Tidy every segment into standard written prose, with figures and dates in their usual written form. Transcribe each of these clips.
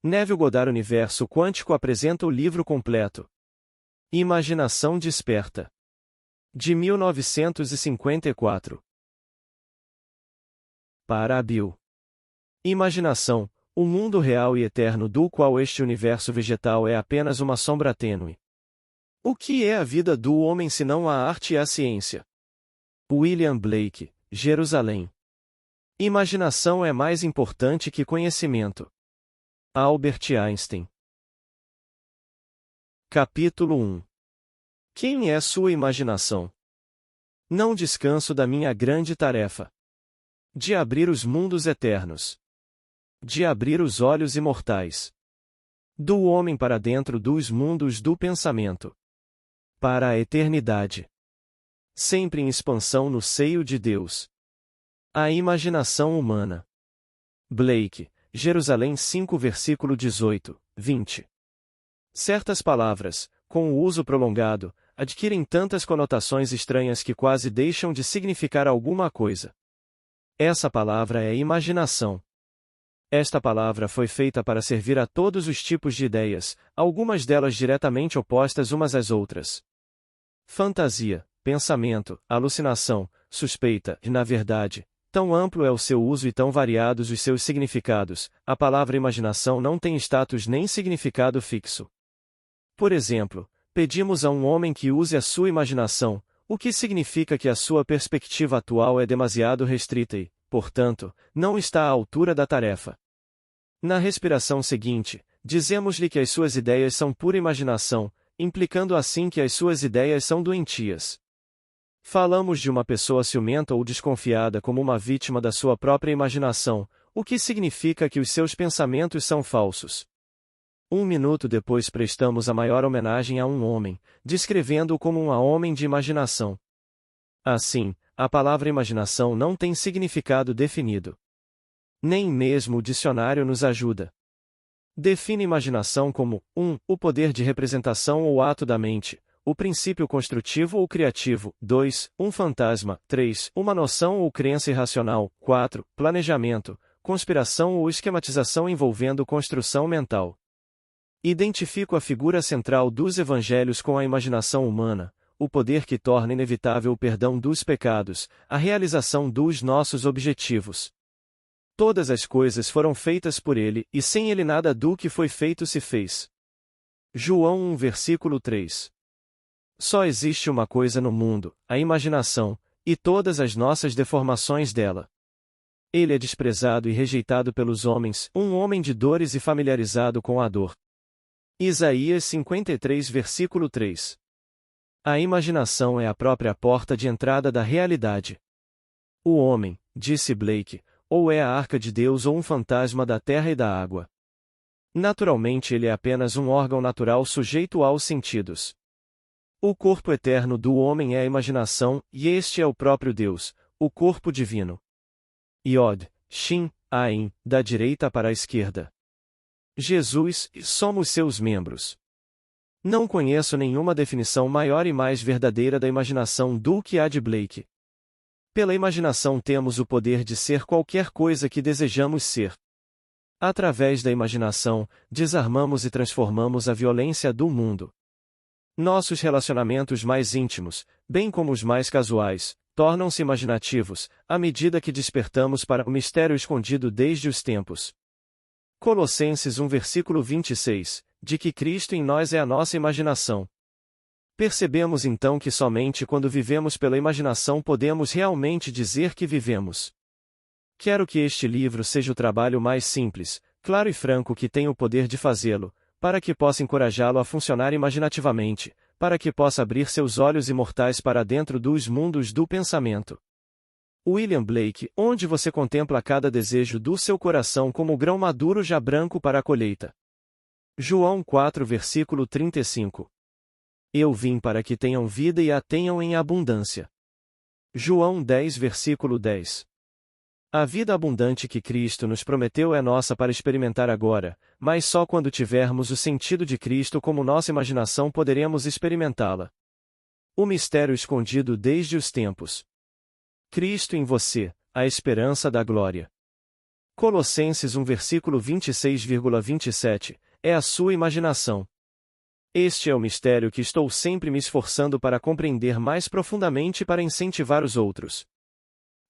Neville Goddard Universo Quântico apresenta o livro completo. Imaginação Desperta. De 1954. Para a Bill. Imaginação, o mundo real e eterno do qual este universo vegetal é apenas uma sombra tênue. O que é a vida do homem senão a arte e a ciência? William Blake, Jerusalém. Imaginação é mais importante que conhecimento. Albert Einstein. Capítulo 1. Quem é sua imaginação? Não descanso da minha grande tarefa. De abrir os mundos eternos. De abrir os olhos imortais. Do homem para dentro dos mundos do pensamento. Para a eternidade. Sempre em expansão no seio de Deus. A imaginação humana. Blake, Jerusalém 5 versículo 18, 20. Certas palavras, com o uso prolongado, adquirem tantas conotações estranhas que quase deixam de significar alguma coisa. Essa palavra é imaginação. Esta palavra foi feita para servir a todos os tipos de ideias, algumas delas diretamente opostas umas às outras. Fantasia, pensamento, alucinação, suspeita, e na verdade, tão amplo é o seu uso e tão variados os seus significados, a palavra imaginação não tem status nem significado fixo. Por exemplo, pedimos a um homem que use a sua imaginação, o que significa que a sua perspectiva atual é demasiado restrita e, portanto, não está à altura da tarefa. Na respiração seguinte, dizemos-lhe que as suas ideias são pura imaginação, implicando assim que as suas ideias são doentias. Falamos de uma pessoa ciumenta ou desconfiada como uma vítima da sua própria imaginação, o que significa que os seus pensamentos são falsos. 1 minuto depois prestamos a maior homenagem a um homem, descrevendo-o como um homem de imaginação. Assim, a palavra imaginação não tem significado definido. Nem mesmo o dicionário nos ajuda. Define imaginação como 1. O poder de representação ou ato da mente, o princípio construtivo ou criativo, 2. Um fantasma, 3. Uma noção ou crença irracional, 4. Planejamento, conspiração ou esquematização envolvendo construção mental. Identifico a figura central dos evangelhos com a imaginação humana, o poder que torna inevitável o perdão dos pecados, a realização dos nossos objetivos. Todas as coisas foram feitas por ele, e sem ele nada do que foi feito se fez. João 1 versículo 3. Só existe uma coisa no mundo, a imaginação, e todas as nossas deformações dela. Ele é desprezado e rejeitado pelos homens, um homem de dores e familiarizado com a dor. Isaías 53 versículo 3. A imaginação é a própria porta de entrada da realidade. O homem, disse Blake, ou é a arca de Deus ou um fantasma da terra e da água. Naturalmente ele é apenas um órgão natural sujeito aos sentidos. O corpo eterno do homem é a imaginação, e este é o próprio Deus, o corpo divino. Yod, Shin, Ain, da direita para a esquerda. Jesus, e somos seus membros. Não conheço nenhuma definição maior e mais verdadeira da imaginação do que a de Blake. Pela imaginação temos o poder de ser qualquer coisa que desejamos ser. Através da imaginação, desarmamos e transformamos a violência do mundo. Nossos relacionamentos mais íntimos, bem como os mais casuais, tornam-se imaginativos, à medida que despertamos para o mistério escondido desde os tempos. Colossenses 1 versículo 26, de que Cristo em nós é a nossa imaginação. Percebemos então que somente quando vivemos pela imaginação podemos realmente dizer que vivemos. Quero que este livro seja o trabalho mais simples, claro e franco que tem o poder de fazê-lo, para que possa encorajá-lo a funcionar imaginativamente, para que possa abrir seus olhos imortais para dentro dos mundos do pensamento. William Blake, onde você contempla cada desejo do seu coração como grão maduro já branco para a colheita. João 4 versículo 35. Eu vim para que tenham vida e a tenham em abundância. João 10 versículo 10. A vida abundante que Cristo nos prometeu é nossa para experimentar agora, mas só quando tivermos o sentido de Cristo como nossa imaginação poderemos experimentá-la. O mistério escondido desde os tempos. Cristo em você, a esperança da glória. Colossenses 1 versículo 26,27, é a sua imaginação. Este é o mistério que estou sempre me esforçando para compreender mais profundamente para incentivar os outros.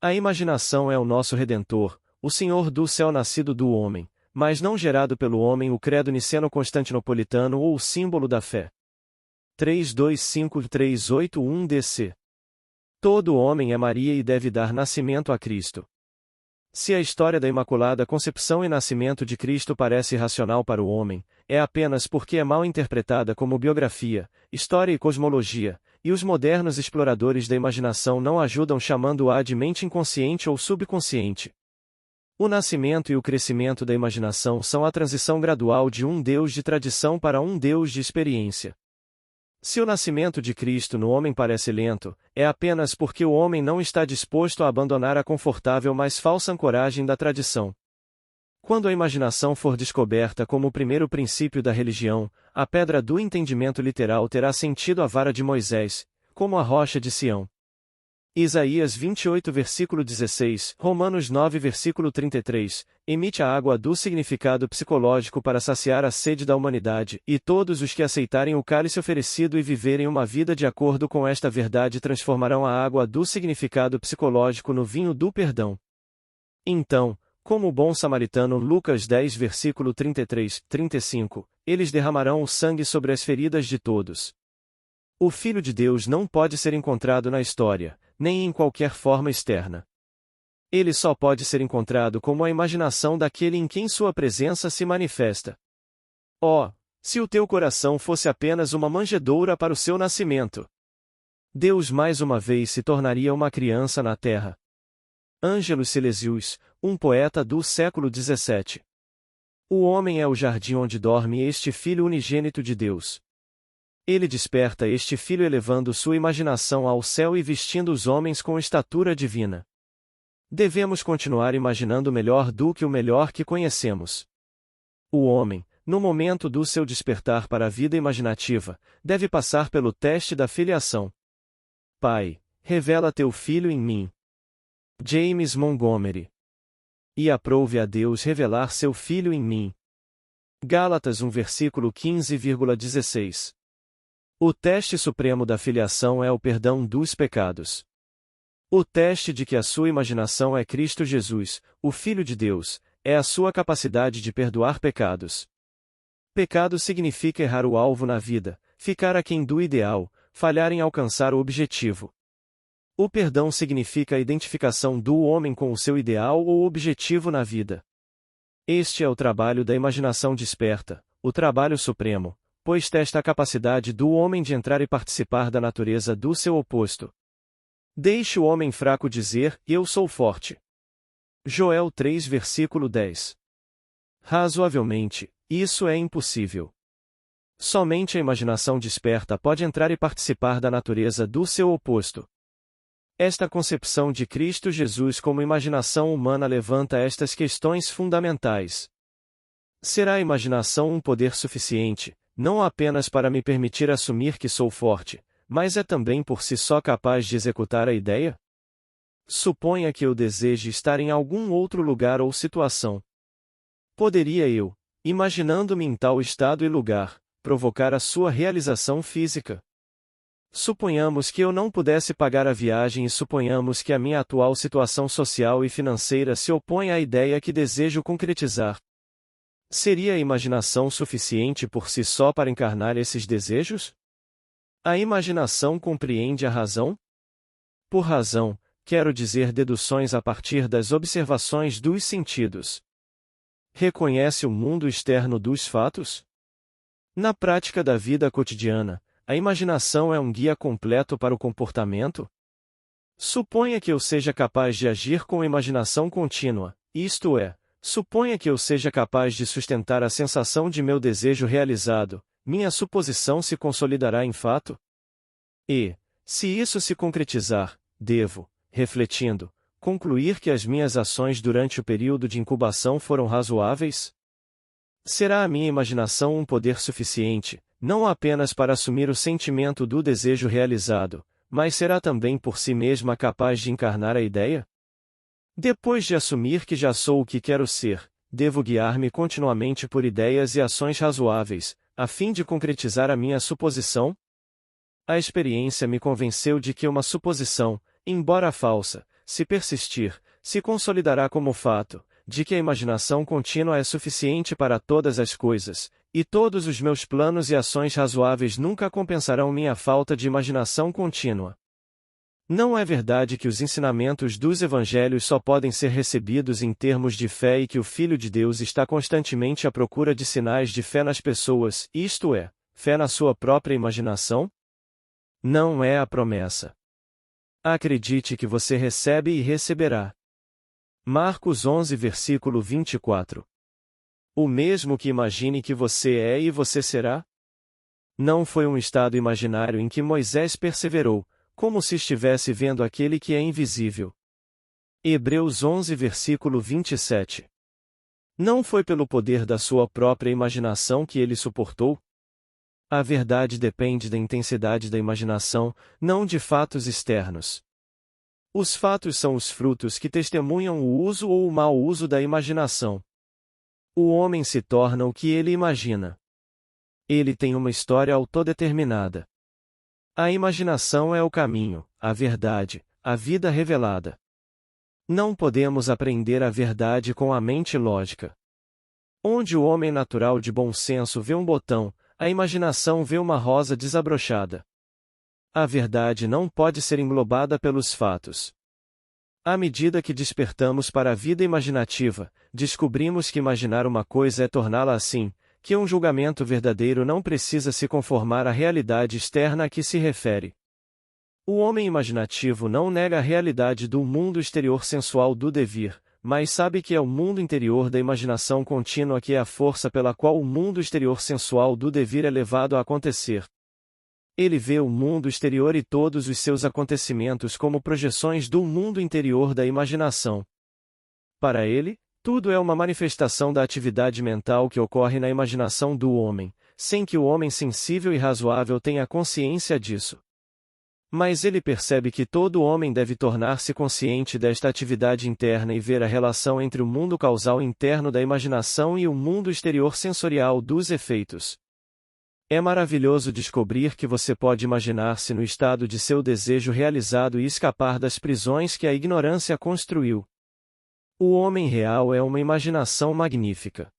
A imaginação é o nosso Redentor, o Senhor do céu nascido do homem, mas não gerado pelo homem, o credo niceno-constantinopolitano ou o símbolo da fé. 325-381 DC. Todo homem é Maria e deve dar nascimento a Cristo. Se a história da Imaculada Concepção e nascimento de Cristo parece irracional para o homem, é apenas porque é mal interpretada como biografia, história e cosmologia, e os modernos exploradores da imaginação não ajudam chamando-a de mente inconsciente ou subconsciente. O nascimento e o crescimento da imaginação são a transição gradual de um Deus de tradição para um Deus de experiência. Se o nascimento de Cristo no homem parece lento, é apenas porque o homem não está disposto a abandonar a confortável mas falsa ancoragem da tradição. Quando a imaginação for descoberta como o primeiro princípio da religião, a pedra do entendimento literal terá sentido a vara de Moisés, como a rocha de Sião. Isaías 28 versículo 16, Romanos 9 versículo 33, emite a água do significado psicológico para saciar a sede da humanidade, e todos os que aceitarem o cálice oferecido e viverem uma vida de acordo com esta verdade transformarão a água do significado psicológico no vinho do perdão. Então, como o bom samaritano Lucas 10 versículo 33-35, eles derramarão o sangue sobre as feridas de todos. O Filho de Deus não pode ser encontrado na história, nem em qualquer forma externa. Ele só pode ser encontrado como a imaginação daquele em quem sua presença se manifesta. Oh, se o teu coração fosse apenas uma manjedoura para o seu nascimento! Deus mais uma vez se tornaria uma criança na terra. Ângelus Silesius, um poeta do século XVII. O homem é o jardim onde dorme este Filho unigênito de Deus. Ele desperta este Filho elevando sua imaginação ao céu e vestindo os homens com estatura divina. Devemos continuar imaginando melhor do que o melhor que conhecemos. O homem, no momento do seu despertar para a vida imaginativa, deve passar pelo teste da filiação. Pai, revela teu Filho em mim. James Montgomery. E aprouve a Deus revelar seu Filho em mim. Gálatas 1 versículo 15,16. O teste supremo da filiação é o perdão dos pecados. O teste de que a sua imaginação é Cristo Jesus, o Filho de Deus, é a sua capacidade de perdoar pecados. Pecado significa errar o alvo na vida, ficar aquém do ideal, falhar em alcançar o objetivo. O perdão significa a identificação do homem com o seu ideal ou objetivo na vida. Este é o trabalho da imaginação desperta, o trabalho supremo, pois testa a capacidade do homem de entrar e participar da natureza do seu oposto. Deixe o homem fraco dizer, eu sou forte. Joel 3 versículo 10. Razoavelmente, isso é impossível. Somente a imaginação desperta pode entrar e participar da natureza do seu oposto. Esta concepção de Cristo Jesus como imaginação humana levanta estas questões fundamentais. Será a imaginação um poder suficiente, não apenas para me permitir assumir que sou forte, mas é também por si só capaz de executar a ideia? Suponha que eu deseje estar em algum outro lugar ou situação. Poderia eu, imaginando-me em tal estado e lugar, provocar a sua realização física? Suponhamos que eu não pudesse pagar a viagem e suponhamos que a minha atual situação social e financeira se opõe à ideia que desejo concretizar. Seria a imaginação suficiente por si só para encarnar esses desejos? A imaginação compreende a razão? Por razão, quero dizer deduções a partir das observações dos sentidos. Reconhece o mundo externo dos fatos? Na prática da vida cotidiana, a imaginação é um guia completo para o comportamento? Suponha que eu seja capaz de agir com imaginação contínua, isto é, suponha que eu seja capaz de sustentar a sensação de meu desejo realizado, minha suposição se consolidará em fato? E, se isso se concretizar, devo, refletindo, concluir que as minhas ações durante o período de incubação foram razoáveis? Será a minha imaginação um poder suficiente, não apenas para assumir o sentimento do desejo realizado, mas será também por si mesma capaz de encarnar a ideia? Depois de assumir que já sou o que quero ser, devo guiar-me continuamente por ideias e ações razoáveis, a fim de concretizar a minha suposição? A experiência me convenceu de que uma suposição, embora falsa, se persistir, se consolidará como fato, de que a imaginação contínua é suficiente para todas as coisas, e todos os meus planos e ações razoáveis nunca compensarão minha falta de imaginação contínua. Não é verdade que os ensinamentos dos evangelhos só podem ser recebidos em termos de fé e que o Filho de Deus está constantemente à procura de sinais de fé nas pessoas, isto é, fé na sua própria imaginação? Não é a promessa. Acredite que você recebe e receberá. Marcos 11 versículo 24. O mesmo que imagine que você é e você será? Não foi um estado imaginário em que Moisés perseverou, como se estivesse vendo aquele que é invisível. Hebreus 11 versículo 27. Não foi pelo poder da sua própria imaginação que ele suportou? A verdade depende da intensidade da imaginação, não de fatos externos. Os fatos são os frutos que testemunham o uso ou o mau uso da imaginação. O homem se torna o que ele imagina. Ele tem uma história autodeterminada. A imaginação é o caminho, a verdade, a vida revelada. Não podemos aprender a verdade com a mente lógica. Onde o homem natural de bom senso vê um botão, a imaginação vê uma rosa desabrochada. A verdade não pode ser englobada pelos fatos. À medida que despertamos para a vida imaginativa, descobrimos que imaginar uma coisa é torná-la assim, que um julgamento verdadeiro não precisa se conformar à realidade externa a que se refere. O homem imaginativo não nega a realidade do mundo exterior sensual do devir, mas sabe que é o mundo interior da imaginação contínua que é a força pela qual o mundo exterior sensual do devir é levado a acontecer. Ele vê o mundo exterior e todos os seus acontecimentos como projeções do mundo interior da imaginação. Para ele, tudo é uma manifestação da atividade mental que ocorre na imaginação do homem, sem que o homem sensível e razoável tenha consciência disso. Mas ele percebe que todo homem deve tornar-se consciente desta atividade interna e ver a relação entre o mundo causal interno da imaginação e o mundo exterior sensorial dos efeitos. É maravilhoso descobrir que você pode imaginar-se no estado de seu desejo realizado e escapar das prisões que a ignorância construiu. O homem real é uma imaginação magnífica.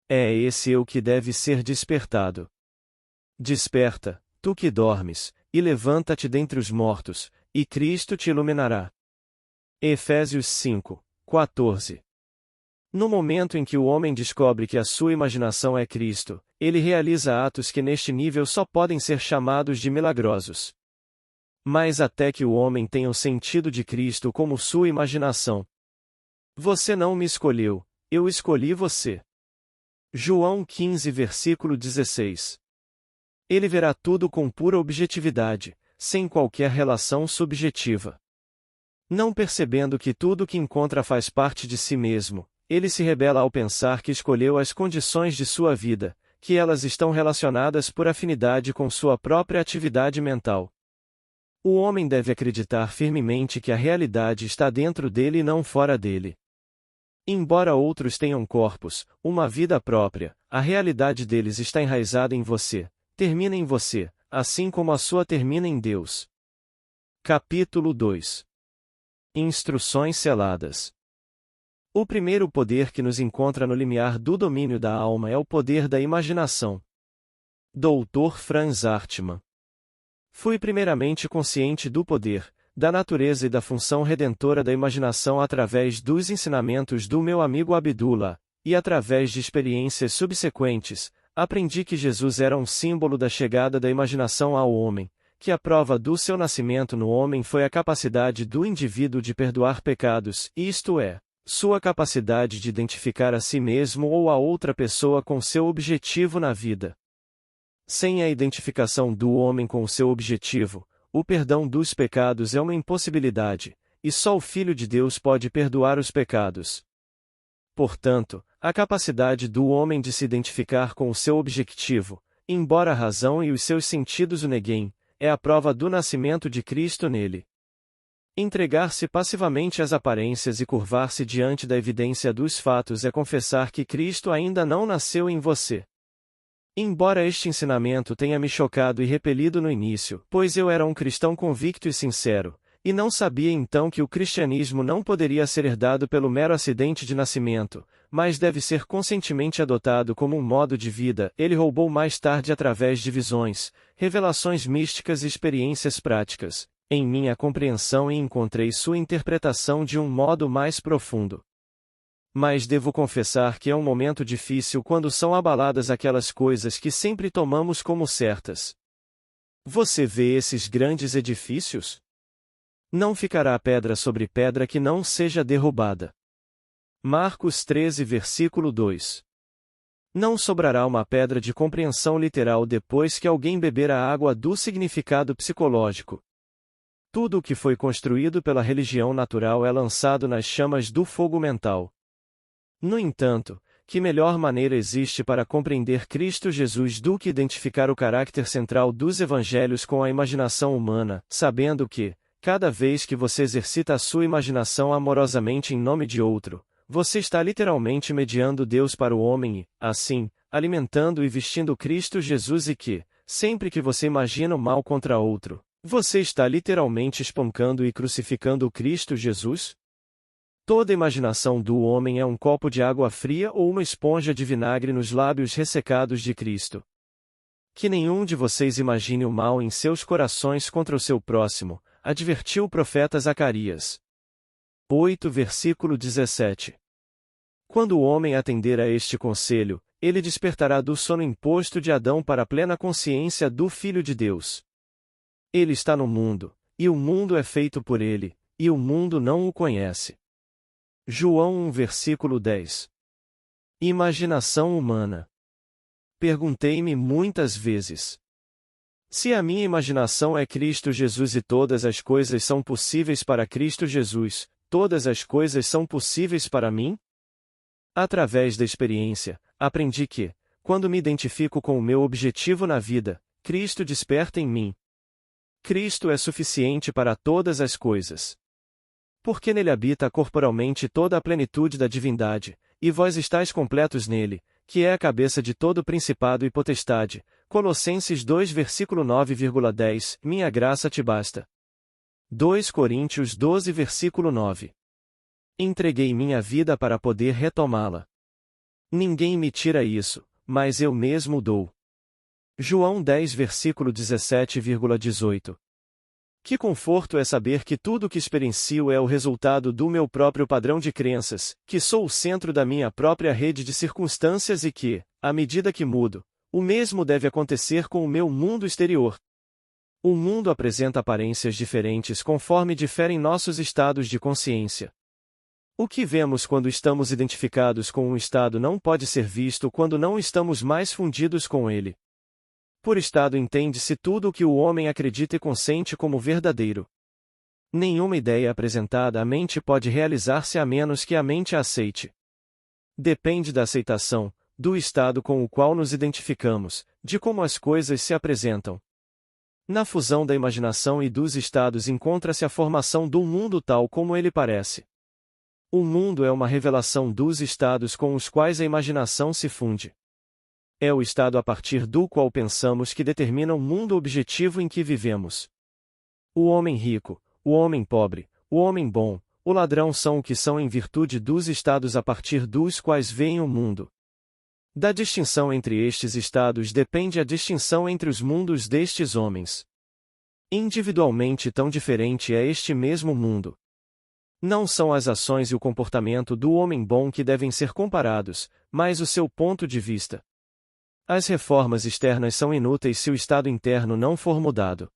É esse eu que deve ser despertado. Desperta, tu que dormes, e levanta-te dentre os mortos, e Cristo te iluminará. Efésios 5, 14. No momento em que o homem descobre que a sua imaginação é Cristo, ele realiza atos que neste nível só podem ser chamados de milagrosos. Mas até que o homem tenha o sentido de Cristo como sua imaginação. Você não me escolheu, eu escolhi você. João 15 versículo 16. Ele verá tudo com pura objetividade, sem qualquer relação subjetiva. Não percebendo que tudo que encontra faz parte de si mesmo, ele se rebela ao pensar que escolheu as condições de sua vida, que elas estão relacionadas por afinidade com sua própria atividade mental. O homem deve acreditar firmemente que a realidade está dentro dele e não fora dele. Embora outros tenham corpos, uma vida própria, a realidade deles está enraizada em você, termina em você, assim como a sua termina em Deus. Capítulo 2. Instruções seladas. O primeiro poder que nos encontra no limiar do domínio da alma é o poder da imaginação. Dr. Franz Hartmann. Fui primeiramente consciente do poder, da natureza e da função redentora da imaginação através dos ensinamentos do meu amigo Abdullah, e através de experiências subsequentes, aprendi que Jesus era um símbolo da chegada da imaginação ao homem, que a prova do seu nascimento no homem foi a capacidade do indivíduo de perdoar pecados, isto é, sua capacidade de identificar a si mesmo ou a outra pessoa com seu objetivo na vida. Sem a identificação do homem com o seu objetivo, o perdão dos pecados é uma impossibilidade, e só o Filho de Deus pode perdoar os pecados. Portanto, a capacidade do homem de se identificar com o seu objetivo, embora a razão e os seus sentidos o neguem, é a prova do nascimento de Cristo nele. Entregar-se passivamente às aparências e curvar-se diante da evidência dos fatos é confessar que Cristo ainda não nasceu em você. Embora este ensinamento tenha me chocado e repelido no início, pois eu era um cristão convicto e sincero, e não sabia então que o cristianismo não poderia ser herdado pelo mero acidente de nascimento, mas deve ser conscientemente adotado como um modo de vida, ele roubou mais tarde através de visões, revelações místicas e experiências práticas, em minha compreensão e encontrei sua interpretação de um modo mais profundo. Mas devo confessar que é um momento difícil quando são abaladas aquelas coisas que sempre tomamos como certas. Você vê esses grandes edifícios? Não ficará pedra sobre pedra que não seja derrubada. Marcos 13, versículo 2. Não sobrará uma pedra de compreensão literal depois que alguém beber a água do significado psicológico. Tudo o que foi construído pela religião natural é lançado nas chamas do fogo mental. No entanto, que melhor maneira existe para compreender Cristo Jesus do que identificar o caráter central dos evangelhos com a imaginação humana, sabendo que, cada vez que você exercita a sua imaginação amorosamente em nome de outro, você está literalmente mediando Deus para o homem e, assim, alimentando e vestindo Cristo Jesus e que, sempre que você imagina o mal contra outro, você está literalmente espancando e crucificando o Cristo Jesus? Toda imaginação do homem é um copo de água fria ou uma esponja de vinagre nos lábios ressecados de Cristo. Que nenhum de vocês imagine o mal em seus corações contra o seu próximo, advertiu o profeta Zacarias. 8 versículo 17. Quando o homem atender a este conselho, ele despertará do sono imposto de Adão para a plena consciência do Filho de Deus. Ele está no mundo, e o mundo é feito por ele, e o mundo não o conhece. João 1 versículo 10. Imaginação humana. Perguntei-me muitas vezes: se a minha imaginação é Cristo Jesus e todas as coisas são possíveis para Cristo Jesus, todas as coisas são possíveis para mim? Através da experiência, aprendi que, quando me identifico com o meu objetivo na vida, Cristo desperta em mim. Cristo é suficiente para todas as coisas. Porque nele habita corporalmente toda a plenitude da divindade, e vós estáis completos nele, que é a cabeça de todo principado e potestade. Colossenses 2 versículo 9,10, minha graça te basta. 2 Coríntios 12 versículo 9. Entreguei minha vida para poder retomá-la. Ninguém me tira isso, mas eu mesmo dou. João 10 versículo 17,18. Que conforto é saber que tudo o que experiencio é o resultado do meu próprio padrão de crenças, que sou o centro da minha própria rede de circunstâncias e que, à medida que mudo, o mesmo deve acontecer com o meu mundo exterior. O mundo apresenta aparências diferentes conforme diferem nossos estados de consciência. O que vemos quando estamos identificados com um estado não pode ser visto quando não estamos mais fundidos com ele. Por estado entende-se tudo o que o homem acredita e consente como verdadeiro. Nenhuma ideia apresentada à mente pode realizar-se a menos que a mente a aceite. Depende da aceitação, do estado com o qual nos identificamos, de como as coisas se apresentam. Na fusão da imaginação e dos estados encontra-se a formação do mundo tal como ele parece. O mundo é uma revelação dos estados com os quais a imaginação se funde. É o estado a partir do qual pensamos que determina o mundo objetivo em que vivemos. O homem rico, o homem pobre, o homem bom, o ladrão são o que são em virtude dos estados a partir dos quais veem o mundo. Da distinção entre estes estados depende a distinção entre os mundos destes homens. Individualmente tão diferente é este mesmo mundo. Não são as ações e o comportamento do homem bom que devem ser comparados, mas o seu ponto de vista. As reformas externas são inúteis se o estado interno não for mudado.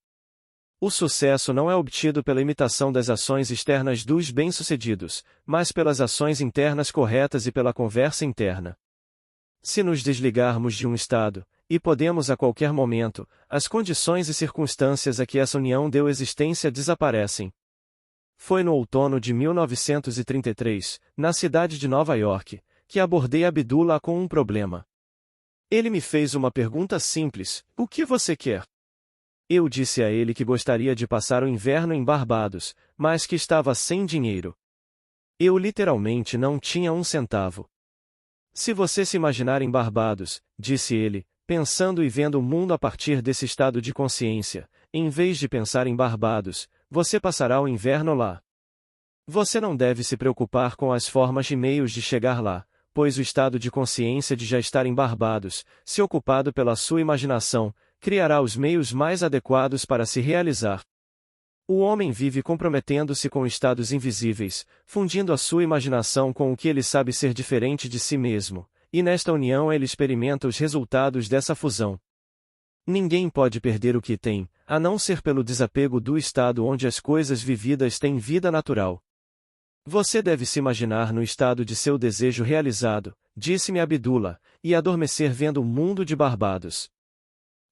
O sucesso não é obtido pela imitação das ações externas dos bem-sucedidos, mas pelas ações internas corretas e pela conversa interna. Se nos desligarmos de um estado, e podemos a qualquer momento, as condições e circunstâncias a que essa união deu existência desaparecem. Foi no outono de 1933, na cidade de Nova York, que abordei Abdullah com um problema. Ele me fez uma pergunta simples: o que você quer? Eu disse a ele que gostaria de passar o inverno em Barbados, mas que estava sem dinheiro. Eu literalmente não tinha um centavo. Se você se imaginar em Barbados, disse ele, pensando e vendo o mundo a partir desse estado de consciência, em vez de pensar em Barbados, você passará o inverno lá. Você não deve se preocupar com as formas e meios de chegar lá, pois o estado de consciência de já estar em Barbados, se ocupado pela sua imaginação, criará os meios mais adequados para se realizar. O homem vive comprometendo-se com estados invisíveis, fundindo a sua imaginação com o que ele sabe ser diferente de si mesmo, e nesta união ele experimenta os resultados dessa fusão. Ninguém pode perder o que tem, a não ser pelo desapego do estado onde as coisas vividas têm vida natural. Você deve se imaginar no estado de seu desejo realizado, disse-me Abdullah, e adormecer vendo o mundo de Barbados.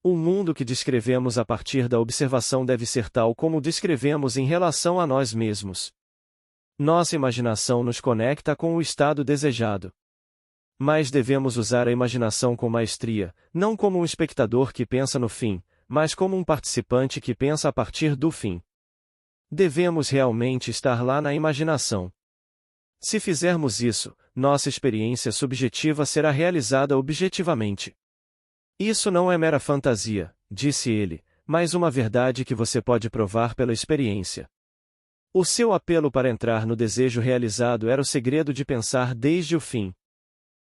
O mundo que descrevemos a partir da observação deve ser tal como o descrevemos em relação a nós mesmos. Nossa imaginação nos conecta com o estado desejado. Mas devemos usar a imaginação com maestria, não como um espectador que pensa no fim, mas como um participante que pensa a partir do fim. Devemos realmente estar lá na imaginação. Se fizermos isso, nossa experiência subjetiva será realizada objetivamente. Isso não é mera fantasia, disse ele, mas uma verdade que você pode provar pela experiência. O seu apelo para entrar no desejo realizado era o segredo de pensar desde o fim.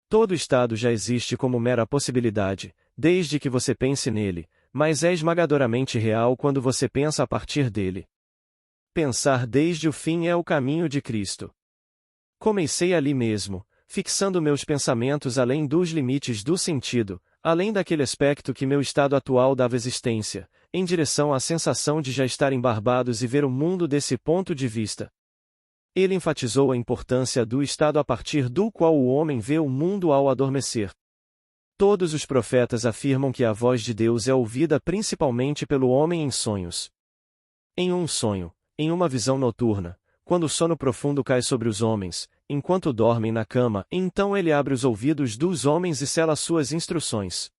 Todo estado já existe como mera possibilidade, desde que você pense nele, mas é esmagadoramente real quando você pensa a partir dele. Pensar desde o fim é o caminho de Cristo. Comecei ali mesmo, fixando meus pensamentos além dos limites do sentido, além daquele aspecto que meu estado atual dava existência, em direção à sensação de já estar em Barbados e ver o mundo desse ponto de vista. Ele enfatizou a importância do estado a partir do qual o homem vê o mundo ao adormecer. Todos os profetas afirmam que a voz de Deus é ouvida principalmente pelo homem em sonhos. Em um sonho, em uma visão noturna, quando o sono profundo cai sobre os homens, enquanto dormem na cama, então ele abre os ouvidos dos homens e sela suas instruções.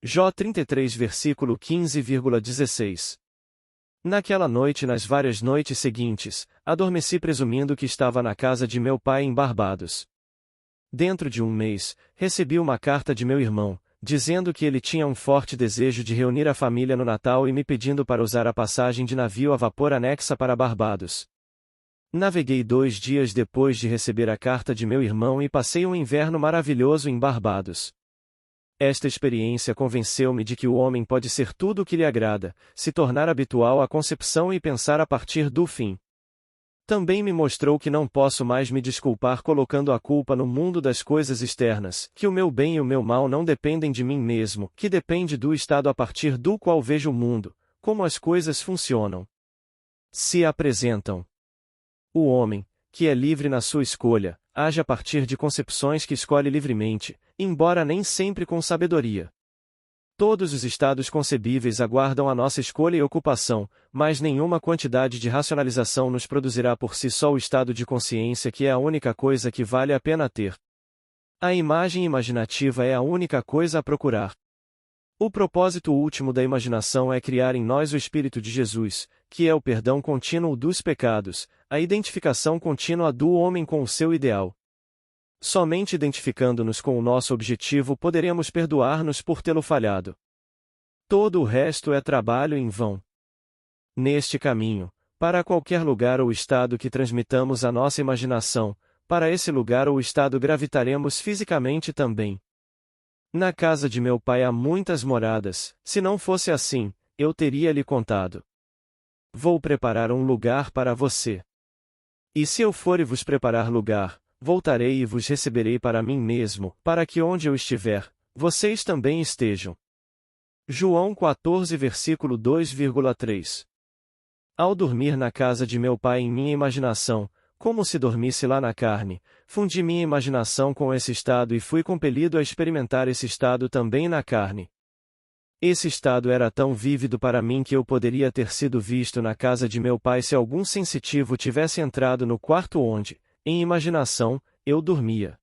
Jó 33 versículo 15,16. Naquela noite e nas várias noites seguintes, adormeci presumindo que estava na casa de meu pai em Barbados. Dentro de um mês, recebi uma carta de meu irmão, dizendo que ele tinha um forte desejo de reunir a família no Natal e me pedindo para usar a passagem de navio a vapor anexa para Barbados. Naveguei 2 dias depois de receber a carta de meu irmão e passei um inverno maravilhoso em Barbados. Esta experiência convenceu-me de que o homem pode ser tudo o que lhe agrada, se tornar habitual à concepção e pensar a partir do fim. Também me mostrou que não posso mais me desculpar colocando a culpa no mundo das coisas externas, que o meu bem e o meu mal não dependem de mim mesmo, que depende do estado a partir do qual vejo o mundo, como as coisas funcionam. Se apresentam. O homem, que é livre na sua escolha, age a partir de concepções que escolhe livremente, embora nem sempre com sabedoria. Todos os estados concebíveis aguardam a nossa escolha e ocupação, mas nenhuma quantidade de racionalização nos produzirá por si só o estado de consciência que é a única coisa que vale a pena ter. A imagem imaginativa é a única coisa a procurar. O propósito último da imaginação é criar em nós o Espírito de Jesus, que é o perdão contínuo dos pecados, a identificação contínua do homem com o seu ideal. Somente identificando-nos com o nosso objetivo poderemos perdoar-nos por tê-lo falhado. Todo o resto é trabalho em vão. Neste caminho, para qualquer lugar ou estado que transmitamos a nossa imaginação, para esse lugar ou estado gravitaremos fisicamente também. Na casa de meu pai há muitas moradas, se não fosse assim, eu teria lhe contado. Vou preparar um lugar para você. E se eu for e vos preparar lugar, voltarei e vos receberei para mim mesmo, para que onde eu estiver, vocês também estejam. João 14 versículo 2,3. Ao dormir na casa de meu pai em minha imaginação, como se dormisse lá na carne, fundi minha imaginação com esse estado e fui compelido a experimentar esse estado também na carne. Esse estado era tão vívido para mim que eu poderia ter sido visto na casa de meu pai se algum sensitivo tivesse entrado no quarto onde, em imaginação, eu dormia.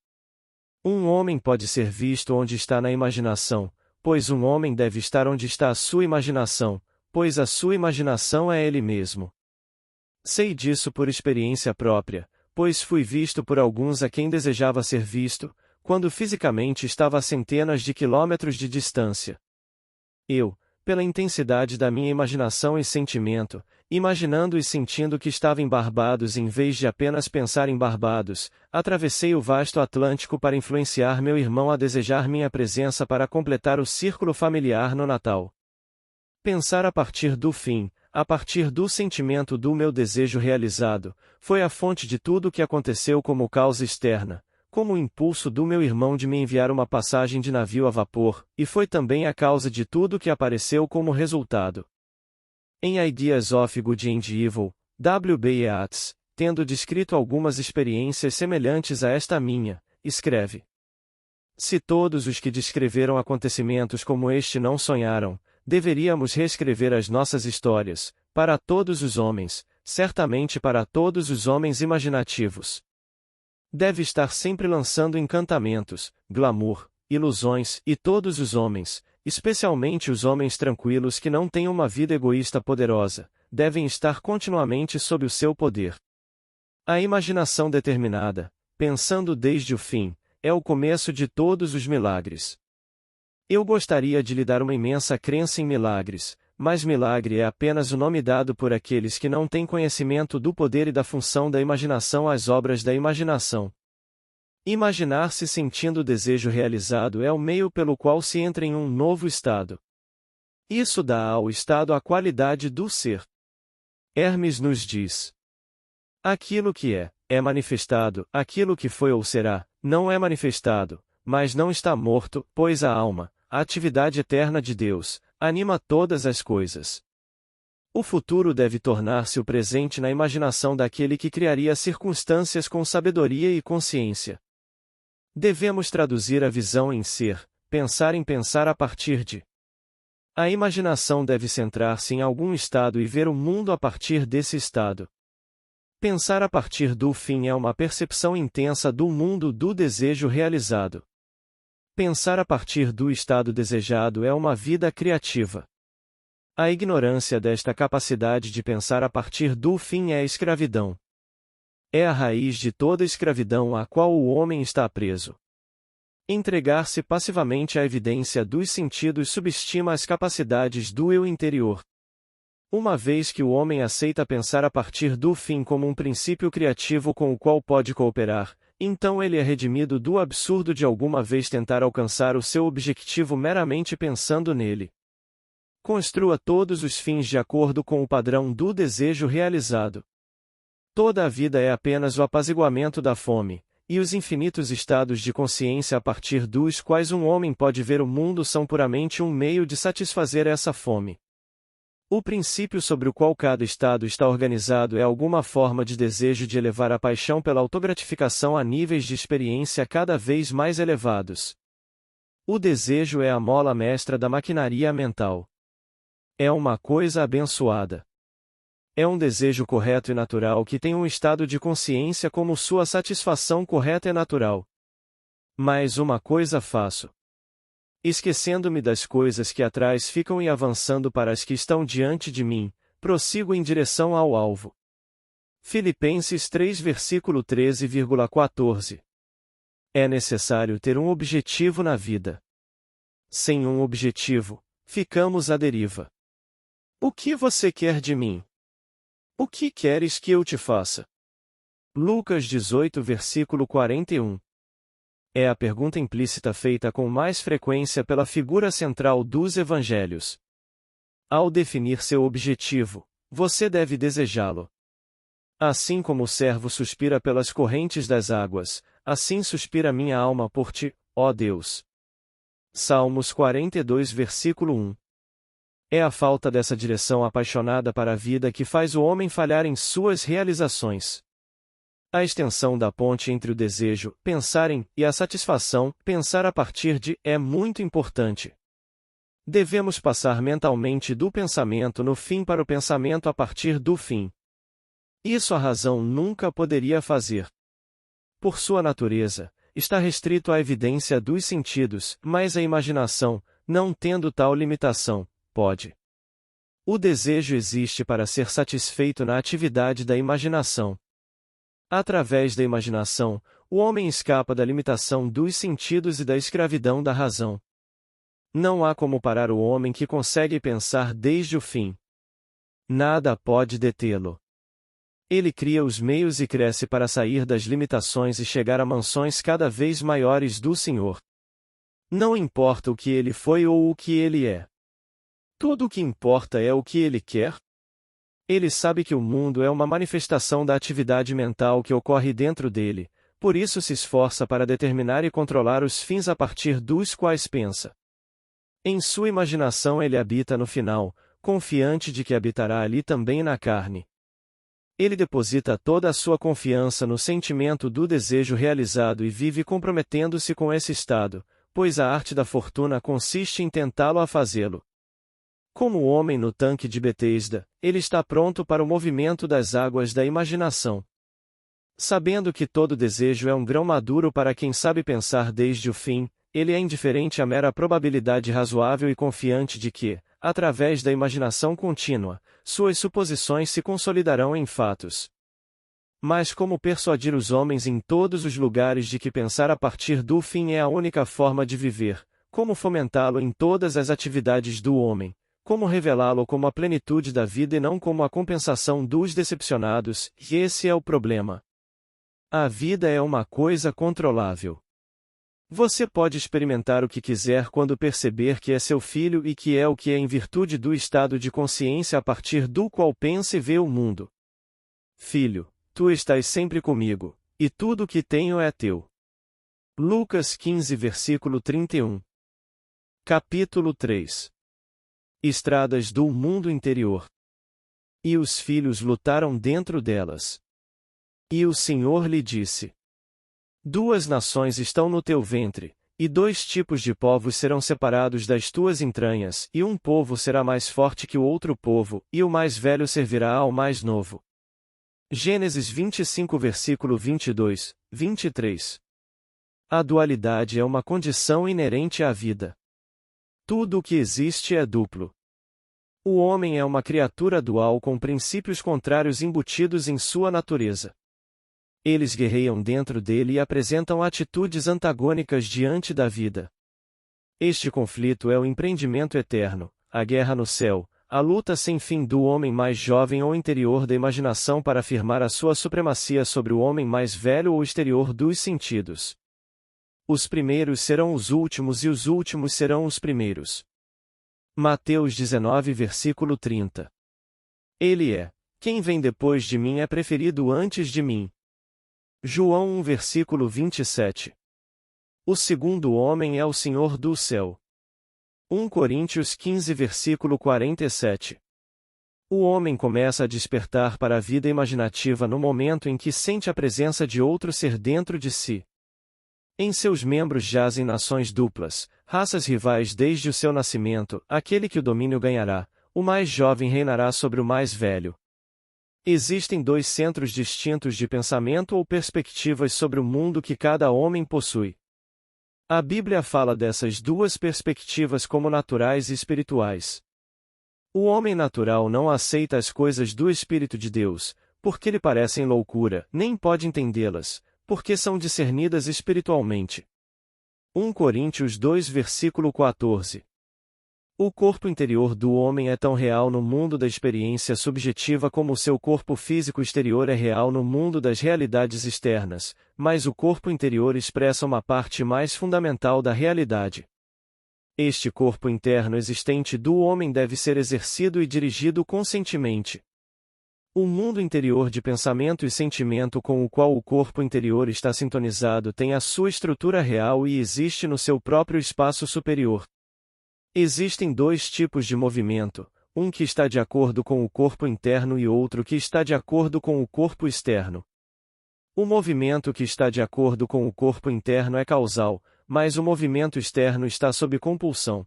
Um homem pode ser visto onde está na imaginação, pois um homem deve estar onde está a sua imaginação, pois a sua imaginação é Ele mesmo. Sei disso por experiência própria, pois fui visto por alguns a quem desejava ser visto, quando fisicamente estava a centenas de quilômetros de distância. Eu, pela intensidade da minha imaginação e sentimento, imaginando e sentindo que estava em Barbados em vez de apenas pensar em Barbados, atravessei o vasto Atlântico para influenciar meu irmão a desejar minha presença para completar o círculo familiar no Natal. Pensar a partir do fim, a partir do sentimento do meu desejo realizado, foi a fonte de tudo o que aconteceu como causa externa, como o impulso do meu irmão de me enviar uma passagem de navio a vapor, e foi também a causa de tudo o que apareceu como resultado. Em Ideas of Good and Evil, W.B. Yeats, tendo descrito algumas experiências semelhantes a esta minha, escreve: se todos os que descreveram acontecimentos como este não sonharam, deveríamos reescrever as nossas histórias, para todos os homens, certamente para todos os homens imaginativos. Deve estar sempre lançando encantamentos, glamour, ilusões, e todos os homens, especialmente os homens tranquilos que não têm uma vida egoísta poderosa, devem estar continuamente sob o seu poder. A imaginação determinada, pensando desde o fim, é o começo de todos os milagres. Eu gostaria de lhe dar uma imensa crença em milagres, mas milagre é apenas o nome dado por aqueles que não têm conhecimento do poder e da função da imaginação às obras da imaginação. Imaginar-se sentindo o desejo realizado é o meio pelo qual se entra em um novo estado. Isso dá ao estado a qualidade do ser. Hermes nos diz: aquilo que é manifestado, aquilo que foi ou será, não é manifestado, mas não está morto, pois a alma, a atividade eterna de Deus, anima todas as coisas. O futuro deve tornar-se o presente na imaginação daquele que criaria circunstâncias com sabedoria e consciência. Devemos traduzir a visão em ser, pensar em pensar a partir de. A imaginação deve centrar-se em algum estado e ver o mundo a partir desse estado. Pensar a partir do fim é uma percepção intensa do mundo do desejo realizado. Pensar a partir do estado desejado é uma vida criativa. A ignorância desta capacidade de pensar a partir do fim é a escravidão. É a raiz de toda escravidão a qual o homem está preso. Entregar-se passivamente à evidência dos sentidos subestima as capacidades do eu interior. Uma vez que o homem aceita pensar a partir do fim como um princípio criativo com o qual pode cooperar, então ele é redimido do absurdo de alguma vez tentar alcançar o seu objetivo meramente pensando nele. Construa todos os fins de acordo com o padrão do desejo realizado. Toda a vida é apenas o apaziguamento da fome, e os infinitos estados de consciência a partir dos quais um homem pode ver o mundo são puramente um meio de satisfazer essa fome. O princípio sobre o qual cada estado está organizado é alguma forma de desejo de elevar a paixão pela autogratificação a níveis de experiência cada vez mais elevados. O desejo é a mola mestra da maquinaria mental. É uma coisa abençoada. É um desejo correto e natural que tem um estado de consciência como sua satisfação correta e natural. Mas uma coisa faço. Esquecendo-me das coisas que atrás ficam e avançando para as que estão diante de mim, prossigo em direção ao alvo. Filipenses 3 versículo 13,14. É necessário ter um objetivo na vida. Sem um objetivo, ficamos à deriva. O que você quer de mim? O que queres que eu te faça? Lucas 18 versículo 41. É a pergunta implícita feita com mais frequência pela figura central dos evangelhos. Ao definir seu objetivo, você deve desejá-lo. Assim como o servo suspira pelas correntes das águas, assim suspira minha alma por ti, ó Deus. Salmos 42 versículo 1. É a falta dessa direção apaixonada para a vida que faz o homem falhar em suas realizações. A extensão da ponte entre o desejo, pensar em, e a satisfação, pensar a partir de, é muito importante. Devemos passar mentalmente do pensamento no fim para o pensamento a partir do fim. Isso a razão nunca poderia fazer. Por sua natureza, está restrito à evidência dos sentidos, mas a imaginação, não tendo tal limitação, pode. O desejo existe para ser satisfeito na atividade da imaginação. Através da imaginação, o homem escapa da limitação dos sentidos e da escravidão da razão. Não há como parar o homem que consegue pensar desde o fim. Nada pode detê-lo. Ele cria os meios e cresce para sair das limitações e chegar a mansões cada vez maiores do Senhor. Não importa o que ele foi ou o que ele é. Tudo o que importa é o que ele quer. Ele sabe que o mundo é uma manifestação da atividade mental que ocorre dentro dele, por isso se esforça para determinar e controlar os fins a partir dos quais pensa. Em sua imaginação ele habita no final, confiante de que habitará ali também na carne. Ele deposita toda a sua confiança no sentimento do desejo realizado e vive comprometendo-se com esse estado, pois a arte da fortuna consiste em tentá-lo a fazê-lo. Como o homem no tanque de Betesda, ele está pronto para o movimento das águas da imaginação. Sabendo que todo desejo é um grão maduro para quem sabe pensar desde o fim, ele é indiferente à mera probabilidade razoável e confiante de que, através da imaginação contínua, suas suposições se consolidarão em fatos. Mas como persuadir os homens em todos os lugares de que pensar a partir do fim é a única forma de viver, como fomentá-lo em todas as atividades do homem, como revelá-lo como a plenitude da vida e não como a compensação dos decepcionados, e esse é o problema. A vida é uma coisa controlável. Você pode experimentar o que quiser quando perceber que é seu filho e que é o que é em virtude do estado de consciência a partir do qual pensa e vê o mundo. Filho, tu estás sempre comigo, e tudo o que tenho é teu. Lucas 15 versículo 31. Capítulo 3. Estradas do mundo interior. E os filhos lutaram dentro delas. E o Senhor lhe disse: 2 nações estão no teu ventre, e 2 tipos de povos serão separados das tuas entranhas, e um povo será mais forte que o outro povo, e o mais velho servirá ao mais novo. Gênesis 25 versículo 22, 23. A dualidade é uma condição inerente à vida. Tudo o que existe é duplo. O homem é uma criatura dual com princípios contrários embutidos em sua natureza. Eles guerreiam dentro dele e apresentam atitudes antagônicas diante da vida. Este conflito é o empreendimento eterno, a guerra no céu, a luta sem fim do homem mais jovem ou interior da imaginação para afirmar a sua supremacia sobre o homem mais velho ou exterior dos sentidos. Os primeiros serão os últimos e os últimos serão os primeiros. Mateus 19 versículo 30. Ele é: quem vem depois de mim é preferido antes de mim. João 1 versículo 27. O segundo homem é o Senhor do céu. 1 Coríntios 15 versículo 47. O homem começa a despertar para a vida imaginativa no momento em que sente a presença de outro ser dentro de si. Em seus membros jazem nações duplas, raças rivais desde o seu nascimento, aquele que o domínio ganhará, o mais jovem reinará sobre o mais velho. Existem 2 centros distintos de pensamento ou perspectivas sobre o mundo que cada homem possui. A Bíblia fala dessas 2 perspectivas como naturais e espirituais. O homem natural não aceita as coisas do Espírito de Deus, porque lhe parecem loucura, nem pode entendê-las, porque são discernidas espiritualmente. 1 Coríntios 2 versículo 14. O corpo interior do homem é tão real no mundo da experiência subjetiva como o seu corpo físico exterior é real no mundo das realidades externas, mas o corpo interior expressa uma parte mais fundamental da realidade. Este corpo interno existente do homem deve ser exercido e dirigido conscientemente. O mundo interior de pensamento e sentimento com o qual o corpo interior está sintonizado tem a sua estrutura real e existe no seu próprio espaço superior. Existem 2 tipos de movimento, um que está de acordo com o corpo interno e outro que está de acordo com o corpo externo. O movimento que está de acordo com o corpo interno é causal, mas o movimento externo está sob compulsão.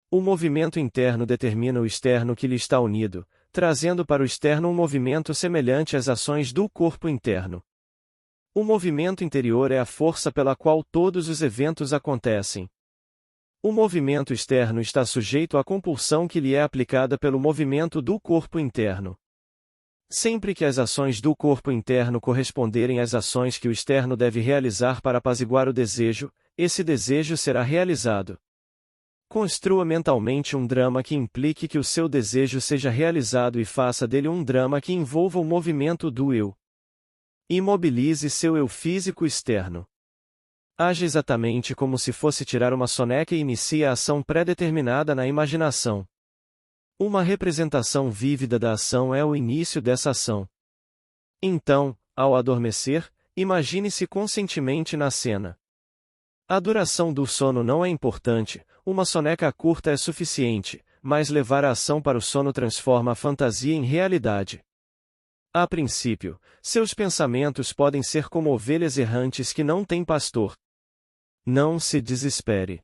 O movimento interno determina o externo que lhe está unido, trazendo para o externo um movimento semelhante às ações do corpo interno. O movimento interior é a força pela qual todos os eventos acontecem. O movimento externo está sujeito à compulsão que lhe é aplicada pelo movimento do corpo interno. Sempre que as ações do corpo interno corresponderem às ações que o externo deve realizar para apaziguar o desejo, esse desejo será realizado. Construa mentalmente um drama que implique que o seu desejo seja realizado e faça dele um drama que envolva o movimento do eu. Imobilize seu eu físico externo. Age exatamente como se fosse tirar uma soneca e inicie a ação pré-determinada na imaginação. Uma representação vívida da ação é o início dessa ação. Então, ao adormecer, imagine-se conscientemente na cena. A duração do sono não é importante, uma soneca curta é suficiente, mas levar a ação para o sono transforma a fantasia em realidade. A princípio, seus pensamentos podem ser como ovelhas errantes que não têm pastor. Não se desespere.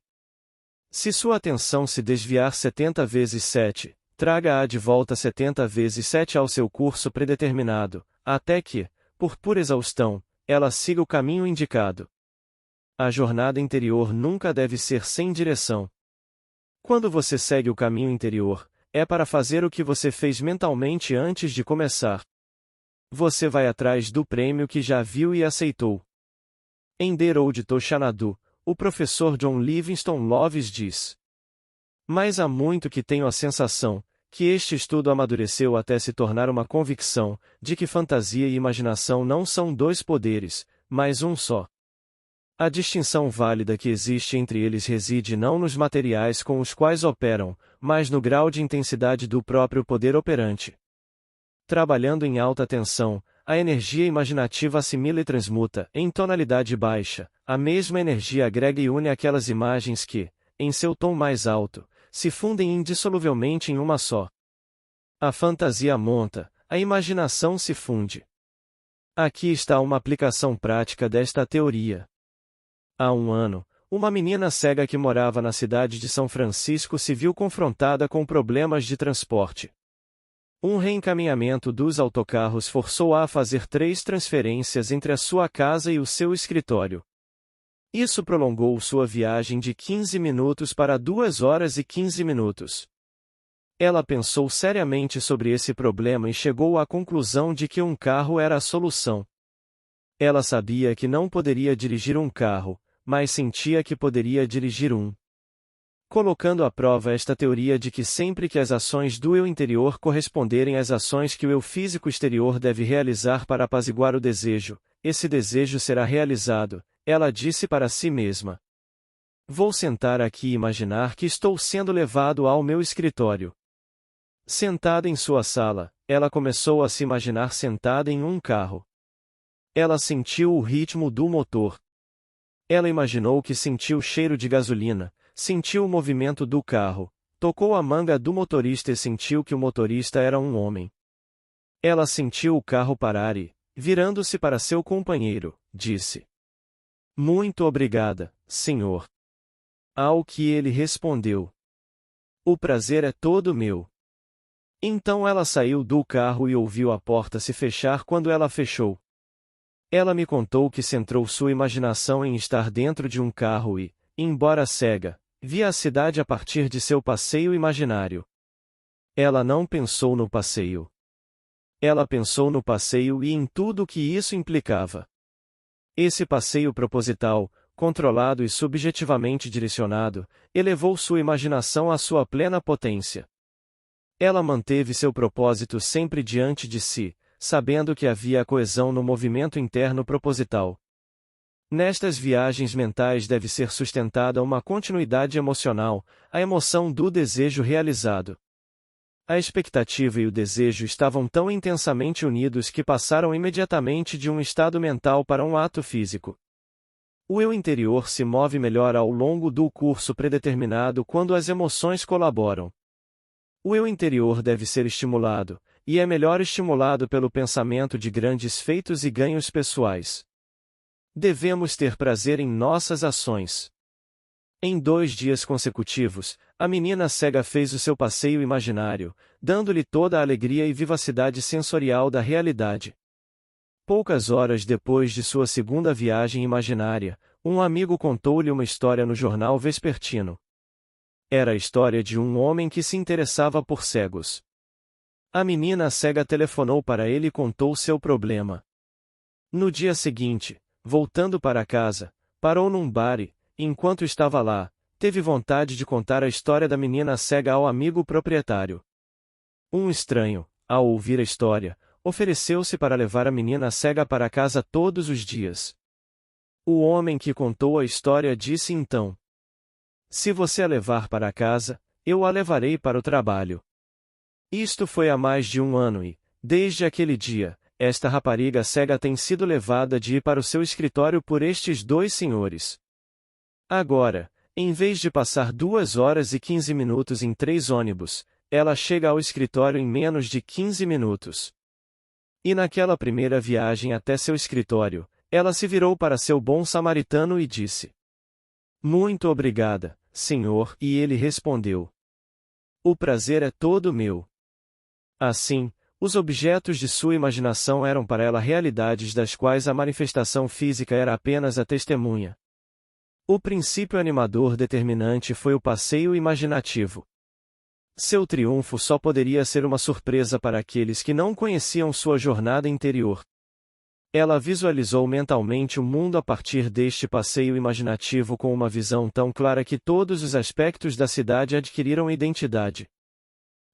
Se sua atenção se desviar 70 vezes 7, traga-a de volta 70 vezes 7 ao seu curso predeterminado, até que, por pura exaustão, ela siga o caminho indicado. A jornada interior nunca deve ser sem direção. Quando você segue o caminho interior, é para fazer o que você fez mentalmente antes de começar. Você vai atrás do prêmio que já viu e aceitou. Em The Road to Xanadu, o professor John Livingston Loves diz: mas há muito que tenho a sensação que este estudo amadureceu até se tornar uma convicção de que fantasia e imaginação não são dois poderes, mas um só. A distinção válida que existe entre eles reside não nos materiais com os quais operam, mas no grau de intensidade do próprio poder operante. Trabalhando em alta tensão, a energia imaginativa assimila e transmuta, em tonalidade baixa, a mesma energia agrega e une aquelas imagens que, em seu tom mais alto, se fundem indissoluvelmente em uma só. A fantasia monta, a imaginação se funde. Aqui está uma aplicação prática desta teoria. Há um ano, uma menina cega que morava na cidade de São Francisco se viu confrontada com problemas de transporte. Um reencaminhamento dos autocarros forçou-a a fazer 3 transferências entre a sua casa e o seu escritório. Isso prolongou sua viagem de 15 minutos para 2 horas e 15 minutos. Ela pensou seriamente sobre esse problema e chegou à conclusão de que um carro era a solução. Ela sabia que não poderia dirigir um carro, mas sentia que poderia dirigir um. Colocando à prova esta teoria de que sempre que as ações do eu interior corresponderem às ações que o eu físico exterior deve realizar para apaziguar o desejo, esse desejo será realizado, ela disse para si mesma: vou sentar aqui e imaginar que estou sendo levado ao meu escritório. Sentada em sua sala, ela começou a se imaginar sentada em um carro. Ela sentiu o ritmo do motor. Ela imaginou que sentiu o cheiro de gasolina, sentiu o movimento do carro, tocou a manga do motorista e sentiu que o motorista era um homem. Ela sentiu o carro parar e, virando-se para seu companheiro, disse: muito obrigada, senhor. Ao que ele respondeu: o prazer é todo meu. Então ela saiu do carro e ouviu a porta se fechar quando ela fechou. Ela me contou que centrou sua imaginação em estar dentro de um carro e, embora cega, via a cidade a partir de seu passeio imaginário. Ela não pensou no passeio. Ela pensou no passeio e em tudo o que isso implicava. Esse passeio proposital, controlado e subjetivamente direcionado, elevou sua imaginação à sua plena potência. Ela manteve seu propósito sempre diante de si, sabendo que havia a coesão no movimento interno proposital. Nestas viagens mentais deve ser sustentada uma continuidade emocional, a emoção do desejo realizado. A expectativa e o desejo estavam tão intensamente unidos que passaram imediatamente de um estado mental para um ato físico. O eu interior se move melhor ao longo do curso predeterminado quando as emoções colaboram. O eu interior deve ser estimulado, e é melhor estimulado pelo pensamento de grandes feitos e ganhos pessoais. Devemos ter prazer em nossas ações. Em 2 dias consecutivos, a menina cega fez o seu passeio imaginário, dando-lhe toda a alegria e vivacidade sensorial da realidade. Poucas horas depois de sua segunda viagem imaginária, um amigo contou-lhe uma história no jornal vespertino. Era a história de um homem que se interessava por cegos. A menina cega telefonou para ele e contou seu problema. No dia seguinte, voltando para casa, parou num bar e, enquanto estava lá, teve vontade de contar a história da menina cega ao amigo proprietário. Um estranho, ao ouvir a história, ofereceu-se para levar a menina cega para casa todos os dias. O homem que contou a história disse então: "Se você a levar para casa, eu a levarei para o trabalho." Isto foi há mais de um ano e, desde aquele dia, esta rapariga cega tem sido levada de ir para o seu escritório por estes dois senhores. Agora, em vez de passar 2 horas e 15 minutos em 3 ônibus, ela chega ao escritório em menos de 15 minutos. E naquela primeira viagem até seu escritório, ela se virou para seu bom samaritano e disse: "Muito obrigada, senhor", e ele respondeu: "O prazer é todo meu." Assim, os objetos de sua imaginação eram para ela realidades das quais a manifestação física era apenas a testemunha. O princípio animador determinante foi o passeio imaginativo. Seu triunfo só poderia ser uma surpresa para aqueles que não conheciam sua jornada interior. Ela visualizou mentalmente o mundo a partir deste passeio imaginativo com uma visão tão clara que todos os aspectos da cidade adquiriram identidade.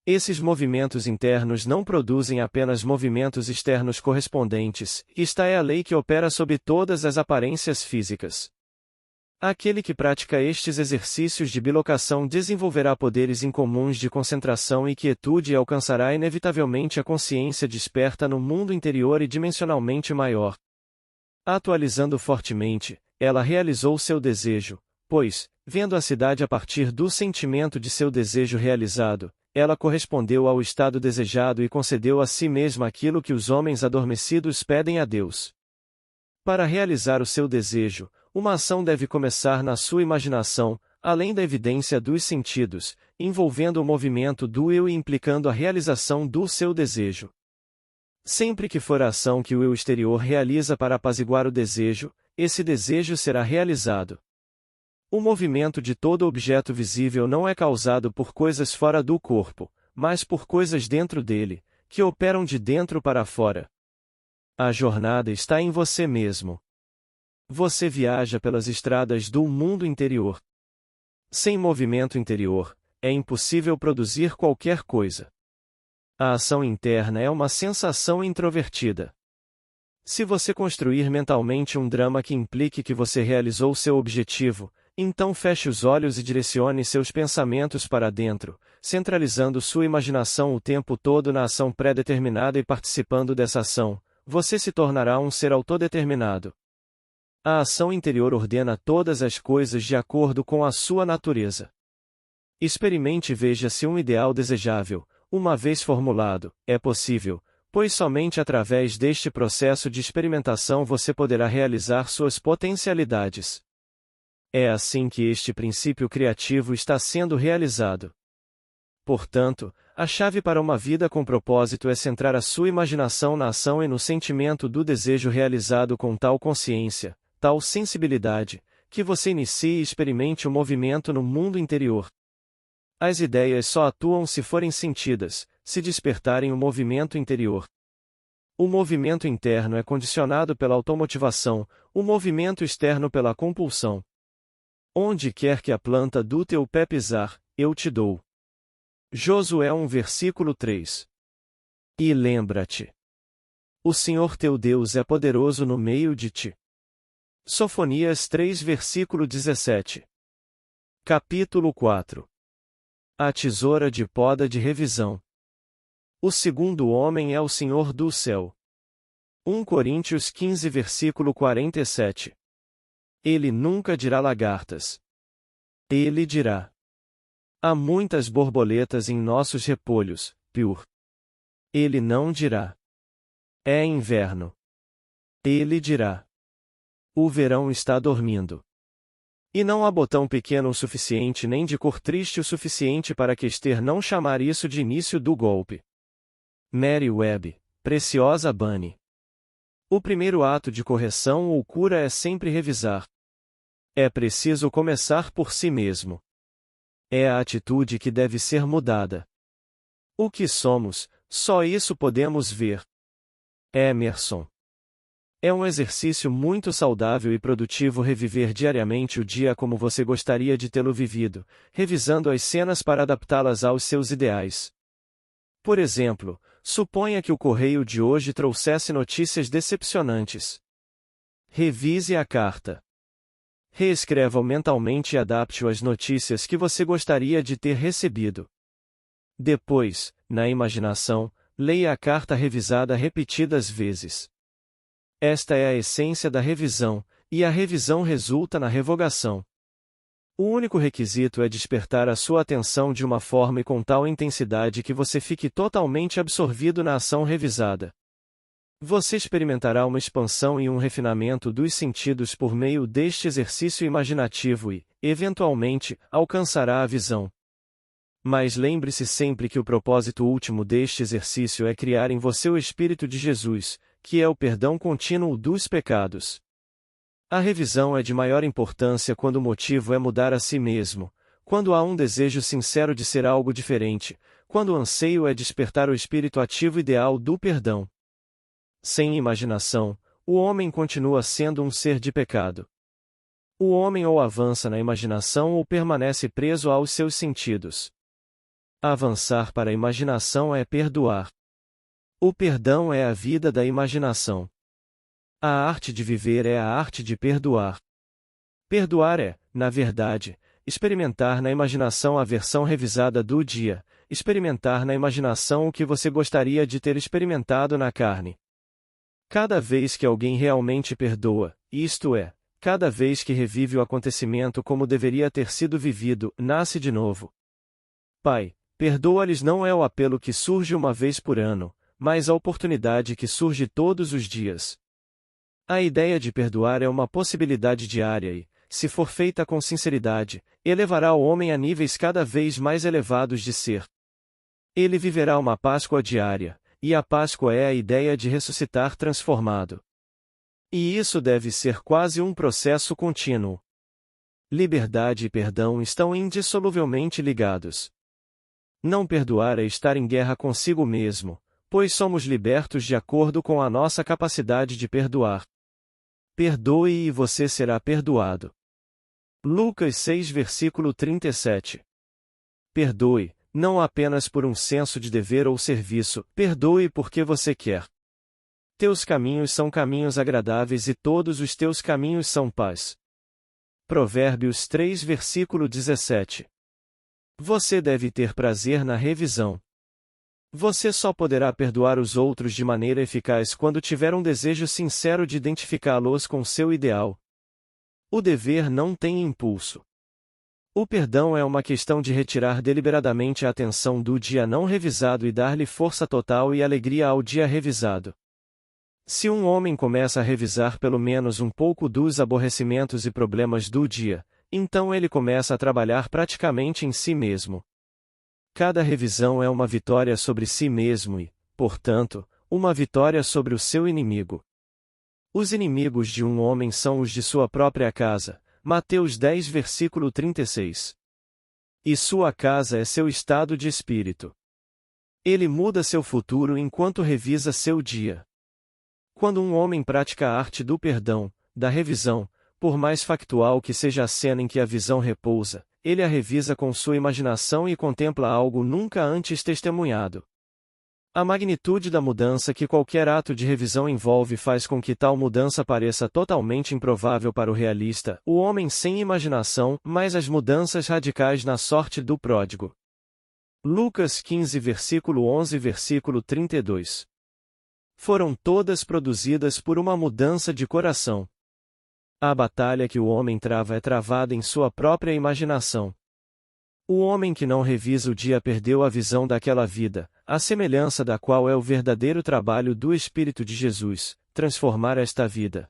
Esses movimentos internos não produzem apenas movimentos externos correspondentes, esta é a lei que opera sob todas as aparências físicas. Aquele que pratica estes exercícios de bilocação desenvolverá poderes incomuns de concentração e quietude e alcançará inevitavelmente a consciência desperta no mundo interior e dimensionalmente maior. Atualizando fortemente, ela realizou seu desejo, pois, vendo a cidade a partir do sentimento de seu desejo realizado, ela correspondeu ao estado desejado e concedeu a si mesma aquilo que os homens adormecidos pedem a Deus. Para realizar o seu desejo, uma ação deve começar na sua imaginação, além da evidência dos sentidos, envolvendo o movimento do eu e implicando a realização do seu desejo. Sempre que for a ação que o eu exterior realiza para apaziguar o desejo, esse desejo será realizado. O movimento de todo objeto visível não é causado por coisas fora do corpo, mas por coisas dentro dele, que operam de dentro para fora. A jornada está em você mesmo. Você viaja pelas estradas do mundo interior. Sem movimento interior, é impossível produzir qualquer coisa. A ação interna é uma sensação introvertida. Se você construir mentalmente um drama que implique que você realizou seu objetivo, então feche os olhos e direcione seus pensamentos para dentro, centralizando sua imaginação o tempo todo na ação pré-determinada e participando dessa ação, você se tornará um ser autodeterminado. A ação interior ordena todas as coisas de acordo com a sua natureza. Experimente e veja se um ideal desejável, uma vez formulado, é possível, pois somente através deste processo de experimentação você poderá realizar suas potencialidades. É assim que este princípio criativo está sendo realizado. Portanto, a chave para uma vida com propósito é centrar a sua imaginação na ação e no sentimento do desejo realizado com tal consciência, tal sensibilidade, que você inicie e experimente o movimento no mundo interior. As ideias só atuam se forem sentidas, se despertarem o movimento interior. O movimento interno é condicionado pela automotivação, o movimento externo pela compulsão. Onde quer que a planta do teu pé pisar, eu te dou. Josué 1 versículo 3. E lembra-te: o Senhor teu Deus é poderoso no meio de ti. Sofonias 3 versículo 17. Capítulo 4. A tesoura de poda de revisão. O segundo homem é o Senhor do céu. 1 Coríntios 15 versículo 47. Ele nunca dirá lagartas. Ele dirá: há muitas borboletas em nossos repolhos, pior. Ele não dirá: é inverno. Ele dirá: o verão está dormindo. E não há botão pequeno o suficiente nem de cor triste o suficiente para que Esther não chamar isso de início do golpe. Mary Webb, Preciosa Bunny. O primeiro ato de correção ou cura é sempre revisar. É preciso começar por si mesmo. É a atitude que deve ser mudada. O que somos, só isso podemos ver. Emerson. É um exercício muito saudável e produtivo reviver diariamente o dia como você gostaria de tê-lo vivido, revisando as cenas para adaptá-las aos seus ideais. Por exemplo, suponha que o correio de hoje trouxesse notícias decepcionantes. Revise a carta. Reescreva-o mentalmente e adapte-o às notícias que você gostaria de ter recebido. Depois, na imaginação, leia a carta revisada repetidas vezes. Esta é a essência da revisão, e a revisão resulta na revogação. O único requisito é despertar a sua atenção de uma forma e com tal intensidade que você fique totalmente absorvido na ação revisada. Você experimentará uma expansão e um refinamento dos sentidos por meio deste exercício imaginativo e, eventualmente, alcançará a visão. Mas lembre-se sempre que o propósito último deste exercício é criar em você o Espírito de Jesus, que é o perdão contínuo dos pecados. A revisão é de maior importância quando o motivo é mudar a si mesmo, quando há um desejo sincero de ser algo diferente, quando o anseio é despertar o espírito ativo ideal do perdão. Sem imaginação, o homem continua sendo um ser de pecado. O homem ou avança na imaginação ou permanece preso aos seus sentidos. Avançar para a imaginação é perdoar. O perdão é a vida da imaginação. A arte de viver é a arte de perdoar. Perdoar é, na verdade, experimentar na imaginação a versão revisada do dia, experimentar na imaginação o que você gostaria de ter experimentado na carne. Cada vez que alguém realmente perdoa, isto é, cada vez que revive o acontecimento como deveria ter sido vivido, nasce de novo. Pai, perdoa-lhes não é o apelo que surge uma vez por ano, mas a oportunidade que surge todos os dias. A ideia de perdoar é uma possibilidade diária e, se for feita com sinceridade, elevará o homem a níveis cada vez mais elevados de ser. Ele viverá uma Páscoa diária, e a Páscoa é a ideia de ressuscitar transformado. E isso deve ser quase um processo contínuo. Liberdade e perdão estão indissoluvelmente ligados. Não perdoar é estar em guerra consigo mesmo, pois somos libertos de acordo com a nossa capacidade de perdoar. Perdoe e você será perdoado. Lucas 6 versículo 37. Perdoe, não apenas por um senso de dever ou serviço, perdoe porque você quer. Teus caminhos são caminhos agradáveis e todos os teus caminhos são paz. Provérbios 3 versículo 17. Você deve ter prazer na revisão. Você só poderá perdoar os outros de maneira eficaz quando tiver um desejo sincero de identificá-los com seu ideal. O dever não tem impulso. O perdão é uma questão de retirar deliberadamente a atenção do dia não revisado e dar-lhe força total e alegria ao dia revisado. Se um homem começa a revisar pelo menos um pouco dos aborrecimentos e problemas do dia, então ele começa a trabalhar praticamente em si mesmo. Cada revisão é uma vitória sobre si mesmo e, portanto, uma vitória sobre o seu inimigo. Os inimigos de um homem são os de sua própria casa, Mateus 10 versículo 36. E sua casa é seu estado de espírito. Ele muda seu futuro enquanto revisa seu dia. Quando um homem pratica a arte do perdão, da revisão, por mais factual que seja a cena em que a visão repousa, ele a revisa com sua imaginação e contempla algo nunca antes testemunhado. A magnitude da mudança que qualquer ato de revisão envolve faz com que tal mudança pareça totalmente improvável para o realista, o homem sem imaginação, mas as mudanças radicais na sorte do pródigo. Lucas 15 versículo 11 versículo 32. Foram todas produzidas por uma mudança de coração. A batalha que o homem trava é travada em sua própria imaginação. O homem que não revisa o dia perdeu a visão daquela vida, a semelhança da qual é o verdadeiro trabalho do Espírito de Jesus, transformar esta vida.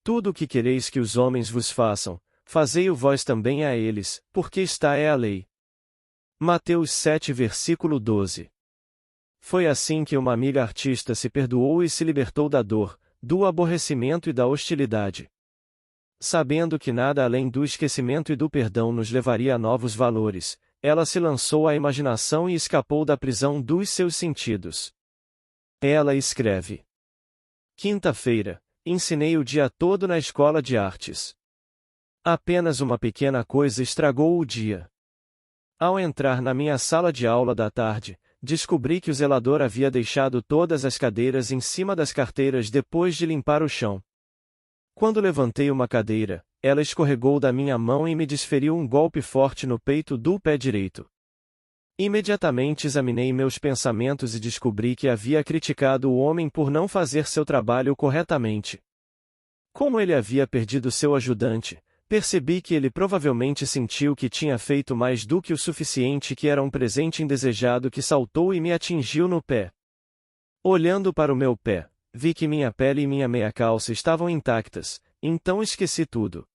Tudo o que quereis que os homens vos façam, fazei-o vós também a eles, porque esta é a lei. Mateus 7 versículo 12. Foi assim que uma amiga artista se perdoou e se libertou da dor, do aborrecimento e da hostilidade. Sabendo que nada além do esquecimento e do perdão nos levaria a novos valores, ela se lançou à imaginação e escapou da prisão dos seus sentidos. Ela escreve: Quinta-feira, ensinei o dia todo na escola de artes. Apenas uma pequena coisa estragou o dia. Ao entrar na minha sala de aula da tarde, descobri que o zelador havia deixado todas as cadeiras em cima das carteiras depois de limpar o chão. Quando levantei uma cadeira, ela escorregou da minha mão e me desferiu um golpe forte no peito do pé direito. Imediatamente examinei meus pensamentos e descobri que havia criticado o homem por não fazer seu trabalho corretamente. Como ele havia perdido seu ajudante, percebi que ele provavelmente sentiu que tinha feito mais do que o suficiente, que era um presente indesejado que saltou e me atingiu no pé. Olhando para o meu pé, vi que minha pele e minha meia calça estavam intactas, então esqueci tudo.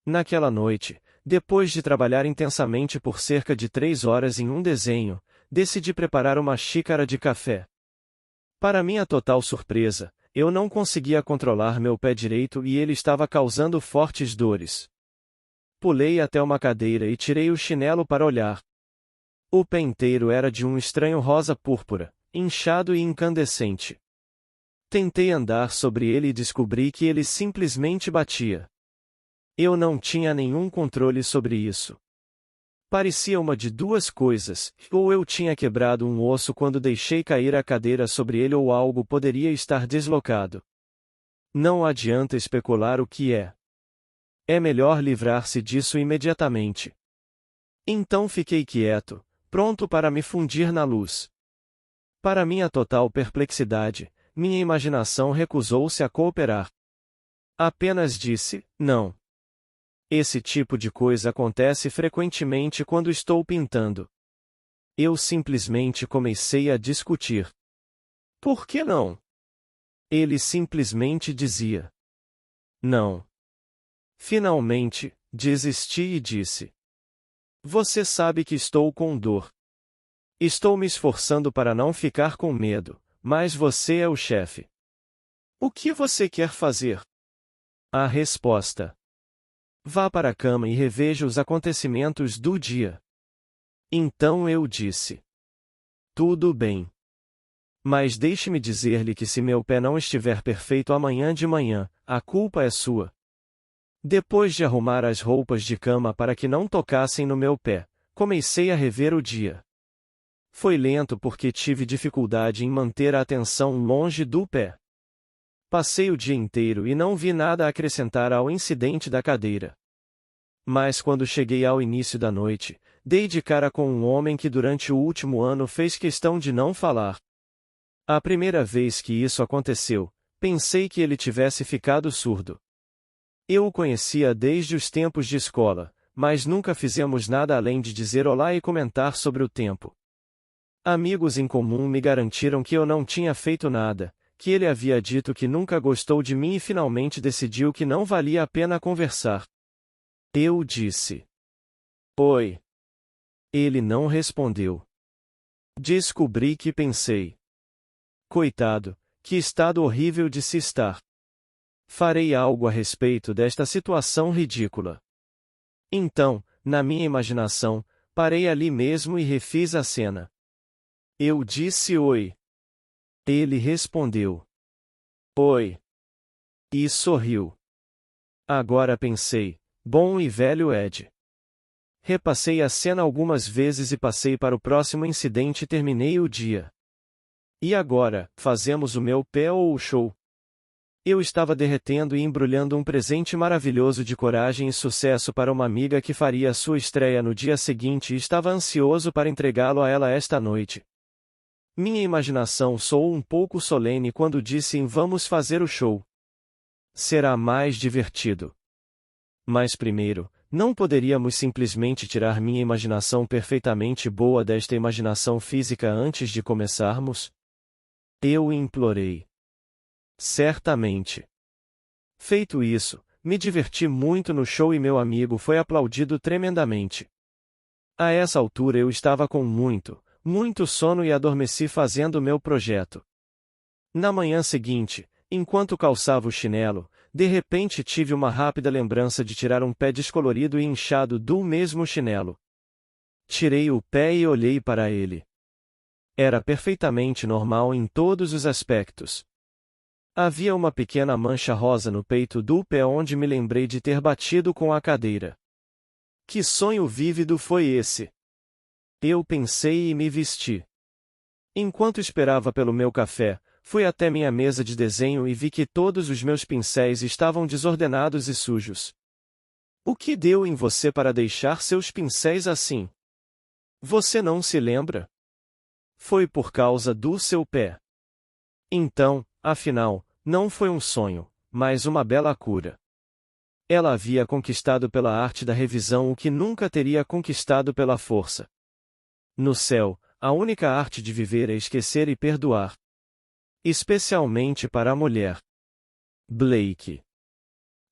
Naquela noite, depois de trabalhar intensamente por cerca de 3 horas em um desenho, decidi preparar uma xícara de café. Para minha total surpresa, eu não conseguia controlar meu pé direito e ele estava causando fortes dores. Pulei até uma cadeira e tirei o chinelo para olhar. O pé inteiro era de um estranho rosa púrpura, inchado e incandescente. Tentei andar sobre ele e descobri que ele simplesmente batia. Eu não tinha nenhum controle sobre isso. Parecia uma de duas coisas: ou eu tinha quebrado um osso quando deixei cair a cadeira sobre ele, ou algo poderia estar deslocado. Não adianta especular o que é. É melhor livrar-se disso imediatamente. Então fiquei quieto, pronto para me fundir na luz. Para minha total perplexidade, minha imaginação recusou-se a cooperar. Apenas disse: não. Esse tipo de coisa acontece frequentemente quando estou pintando. Eu simplesmente comecei a discutir. Por que não? Ele simplesmente dizia: não. Finalmente, desisti e disse: você sabe que estou com dor. Estou me esforçando para não ficar com medo, mas você é o chefe. O que você quer fazer? A resposta: vá para a cama e reveja os acontecimentos do dia. Então eu disse: tudo bem. Mas deixe-me dizer-lhe que se meu pé não estiver perfeito amanhã de manhã, a culpa é sua. Depois de arrumar as roupas de cama para que não tocassem no meu pé, comecei a rever o dia. Foi lento porque tive dificuldade em manter a atenção longe do pé. Passei o dia inteiro e não vi nada a acrescentar ao incidente da cadeira. Mas quando cheguei ao início da noite, dei de cara com um homem que durante o último ano fez questão de não falar. A primeira vez que isso aconteceu, pensei que ele tivesse ficado surdo. Eu o conhecia desde os tempos de escola, mas nunca fizemos nada além de dizer olá e comentar sobre o tempo. Amigos em comum me garantiram que eu não tinha feito nada, que ele havia dito que nunca gostou de mim e finalmente decidiu que não valia a pena conversar. Eu disse: oi. Ele não respondeu. Descobri que pensei: coitado, que estado horrível de se estar. Farei algo a respeito desta situação ridícula. Então, na minha imaginação, parei ali mesmo e refiz a cena. Eu disse oi. Ele respondeu: oi. E sorriu. Agora pensei: bom e velho Ed. Repassei a cena algumas vezes e passei para o próximo incidente e terminei o dia. E agora, fazemos o meu pé ou o show? Eu estava derretendo e embrulhando um presente maravilhoso de coragem e sucesso para uma amiga que faria sua estreia no dia seguinte e estava ansioso para entregá-lo a ela esta noite. Minha imaginação soou um pouco solene quando disse: vamos fazer o show. Será mais divertido. Mas primeiro, não poderíamos simplesmente tirar minha imaginação perfeitamente boa desta imaginação física antes de começarmos? Eu implorei. Certamente. Feito isso, me diverti muito no show e meu amigo foi aplaudido tremendamente. A essa altura eu estava com muito sono e adormeci fazendo meu projeto. Na manhã seguinte, enquanto calçava o chinelo, de repente tive uma rápida lembrança de tirar um pé descolorido e inchado do mesmo chinelo. Tirei o pé e olhei para ele. Era perfeitamente normal em todos os aspectos. Havia uma pequena mancha rosa no peito do pé onde me lembrei de ter batido com a cadeira. Que sonho vívido foi esse? Eu pensei e me vesti. Enquanto esperava pelo meu café, fui até minha mesa de desenho e vi que todos os meus pincéis estavam desordenados e sujos. O que deu em você para deixar seus pincéis assim? Você não se lembra? Foi por causa do seu pé. Então, afinal, não foi um sonho, mas uma bela cura. Ela havia conquistado pela arte da revisão o que nunca teria conquistado pela força. No céu, a única arte de viver é esquecer e perdoar. Especialmente para a mulher. Blake.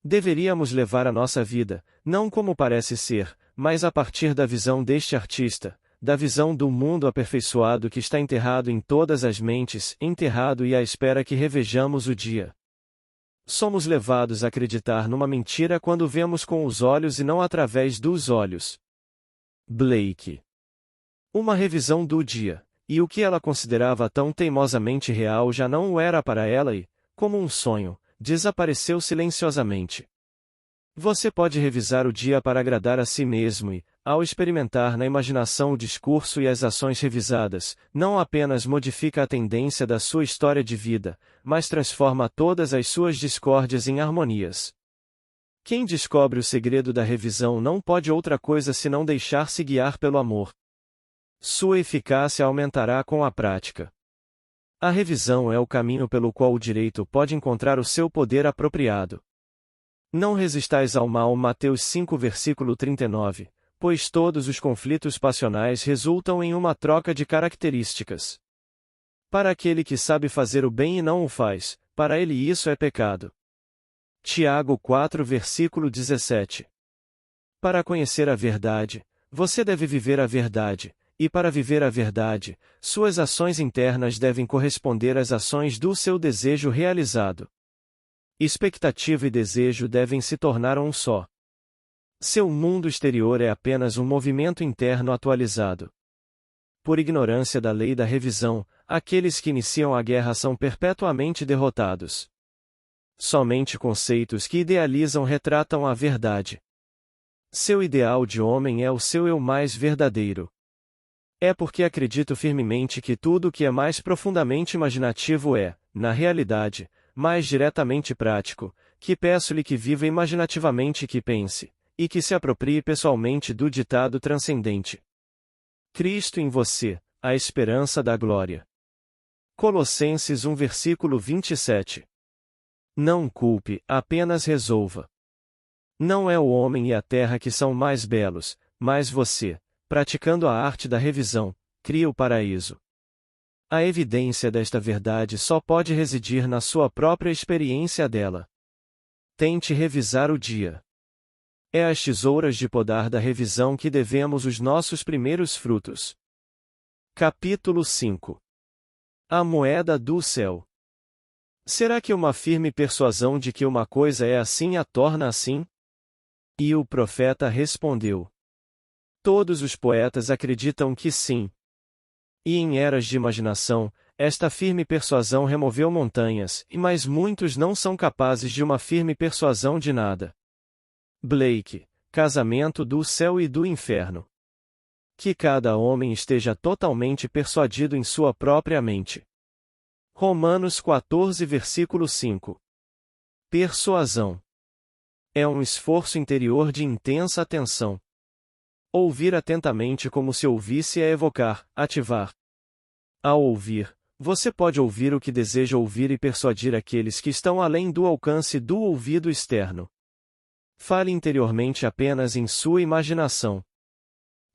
Deveríamos levar a nossa vida, não como parece ser, mas a partir da visão deste artista, da visão do mundo aperfeiçoado que está enterrado em todas as mentes, enterrado e à espera que revejamos o dia. Somos levados a acreditar numa mentira quando vemos com os olhos e não através dos olhos. Blake. Uma revisão do dia, e o que ela considerava tão teimosamente real já não o era para ela e, como um sonho, desapareceu silenciosamente. Você pode revisar o dia para agradar a si mesmo e, ao experimentar na imaginação o discurso e as ações revisadas, não apenas modifica a tendência da sua história de vida, mas transforma todas as suas discórdias em harmonias. Quem descobre o segredo da revisão não pode outra coisa senão deixar-se guiar pelo amor. Sua eficácia aumentará com a prática. A revisão é o caminho pelo qual o direito pode encontrar o seu poder apropriado. Não resistais ao mal. Mateus 5 versículo 39, pois todos os conflitos passionais resultam em uma troca de características. Para aquele que sabe fazer o bem e não o faz, para ele isso é pecado. Tiago 4 versículo 17. Para conhecer a verdade, você deve viver a verdade, e para viver a verdade, suas ações internas devem corresponder às ações do seu desejo realizado. Expectativa e desejo devem se tornar um só. Seu mundo exterior é apenas um movimento interno atualizado. Por ignorância da lei da revisão, aqueles que iniciam a guerra são perpetuamente derrotados. Somente conceitos que idealizam retratam a verdade. Seu ideal de homem é o seu eu mais verdadeiro. É porque acredito firmemente que tudo o que é mais profundamente imaginativo é, na realidade, mais diretamente prático, que peço-lhe que viva imaginativamente e que pense, e que se aproprie pessoalmente do ditado transcendente. Cristo em você, a esperança da glória. Colossenses 1 versículo 27. Não culpe, apenas resolva. Não é o homem e a terra que são mais belos, mas você, praticando a arte da revisão, cria o paraíso. A evidência desta verdade só pode residir na sua própria experiência dela. Tente revisar o dia. É às tesouras de podar da revisão que devemos os nossos primeiros frutos. Capítulo 5. A moeda do céu. Será que uma firme persuasão de que uma coisa é assim a torna assim? E o profeta respondeu: todos os poetas acreditam que sim. E em eras de imaginação, esta firme persuasão removeu montanhas, mas muitos não são capazes de uma firme persuasão de nada. Blake, Casamento do Céu e do Inferno. Que cada homem esteja totalmente persuadido em sua própria mente. Romanos 14 versículo 5. Persuasão. É um esforço interior de intensa atenção. Ouvir atentamente como se ouvisse é evocar, ativar. Ao ouvir, você pode ouvir o que deseja ouvir e persuadir aqueles que estão além do alcance do ouvido externo. Fale interiormente apenas em sua imaginação.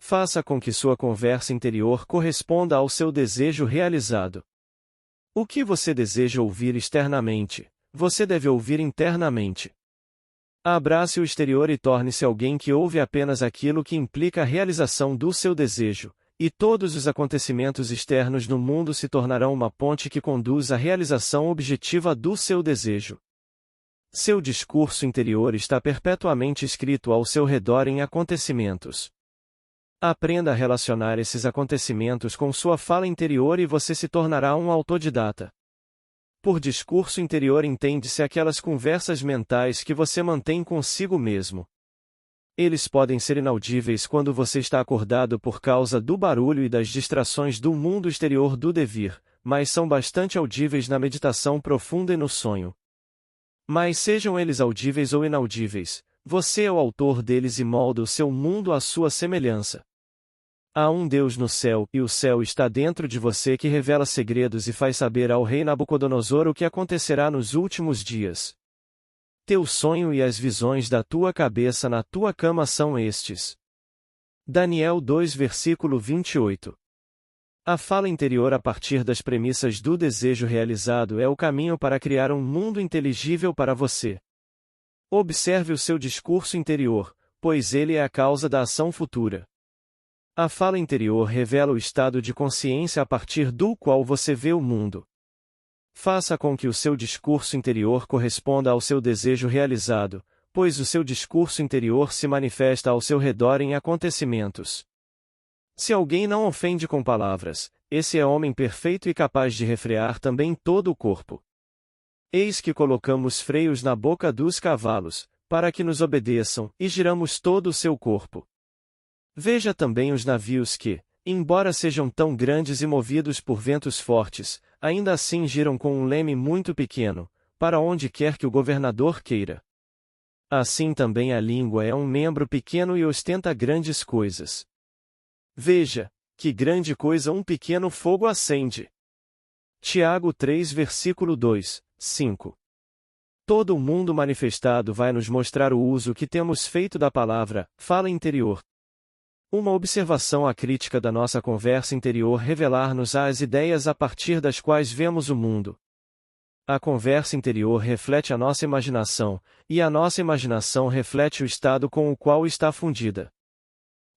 Faça com que sua conversa interior corresponda ao seu desejo realizado. O que você deseja ouvir externamente, você deve ouvir internamente. Abrace o exterior e torne-se alguém que ouve apenas aquilo que implica a realização do seu desejo, e todos os acontecimentos externos no mundo se tornarão uma ponte que conduz à realização objetiva do seu desejo. Seu discurso interior está perpetuamente escrito ao seu redor em acontecimentos. Aprenda a relacionar esses acontecimentos com sua fala interior e você se tornará um autodidata. Por discurso interior entende-se aquelas conversas mentais que você mantém consigo mesmo. Eles podem ser inaudíveis quando você está acordado por causa do barulho e das distrações do mundo exterior do devir, mas são bastante audíveis na meditação profunda e no sonho. Mas sejam eles audíveis ou inaudíveis, você é o autor deles e molda o seu mundo à sua semelhança. Há um Deus no céu, e o céu está dentro de você que revela segredos e faz saber ao rei Nabucodonosor o que acontecerá nos últimos dias. Teu sonho e as visões da tua cabeça na tua cama são estes. Daniel 2 versículo 28. A fala interior a partir das premissas do desejo realizado é o caminho para criar um mundo inteligível para você. Observe o seu discurso interior, pois ele é a causa da ação futura. A fala interior revela o estado de consciência a partir do qual você vê o mundo. Faça com que o seu discurso interior corresponda ao seu desejo realizado, pois o seu discurso interior se manifesta ao seu redor em acontecimentos. Se alguém não ofende com palavras, esse é homem perfeito e capaz de refrear também todo o corpo. Eis que colocamos freios na boca dos cavalos, para que nos obedeçam, e giramos todo o seu corpo. Veja também os navios que, embora sejam tão grandes e movidos por ventos fortes, ainda assim giram com um leme muito pequeno, para onde quer que o governador queira. Assim também a língua é um membro pequeno e ostenta grandes coisas. Veja, que grande coisa um pequeno fogo acende. Tiago 3 versículo 2, 5. Todo o mundo manifestado vai nos mostrar o uso que temos feito da palavra, fala interior. Uma observação acrítica da nossa conversa interior revelar-nos as ideias a partir das quais vemos o mundo. A conversa interior reflete a nossa imaginação, e a nossa imaginação reflete o estado com o qual está fundida.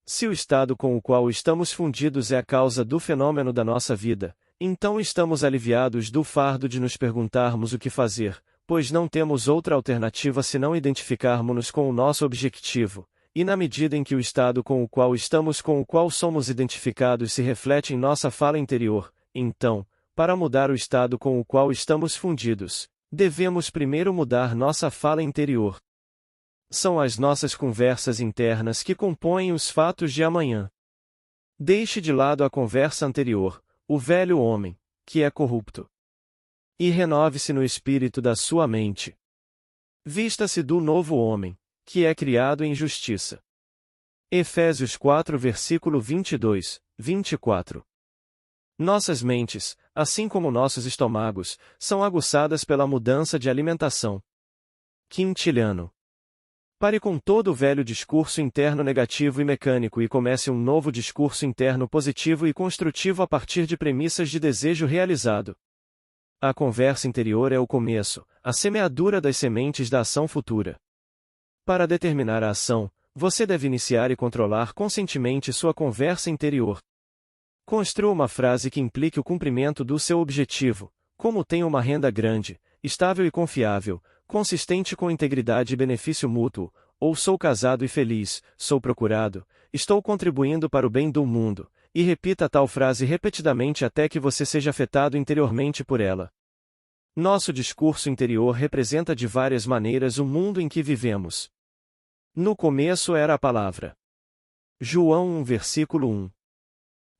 Se o estado com o qual estamos fundidos é a causa do fenômeno da nossa vida, então estamos aliviados do fardo de nos perguntarmos o que fazer, pois não temos outra alternativa senão identificarmos-nos com o nosso objetivo. E na medida em que o estado com o qual estamos com o qual somos identificados se reflete em nossa fala interior, então, para mudar o estado com o qual estamos fundidos, devemos primeiro mudar nossa fala interior. São as nossas conversas internas que compõem os fatos de amanhã. Deixe de lado a conversa anterior, o velho homem, que é corrupto. E renove-se no espírito da sua mente. Vista-se do novo homem, que é criado em justiça. Efésios 4 versículo 22, 24. Nossas mentes, assim como nossos estômagos, são aguçadas pela mudança de alimentação. Quintiliano. Pare com todo o velho discurso interno negativo e mecânico e comece um novo discurso interno positivo e construtivo a partir de premissas de desejo realizado. A conversa interior é o começo, a semeadura das sementes da ação futura. Para determinar a ação, você deve iniciar e controlar conscientemente sua conversa interior. Construa uma frase que implique o cumprimento do seu objetivo, como tenho uma renda grande, estável e confiável, consistente com integridade e benefício mútuo, ou sou casado e feliz, sou procurado, estou contribuindo para o bem do mundo, e repita tal frase repetidamente até que você seja afetado interiormente por ela. Nosso discurso interior representa de várias maneiras o mundo em que vivemos. No começo era a palavra. João 1 versículo 1.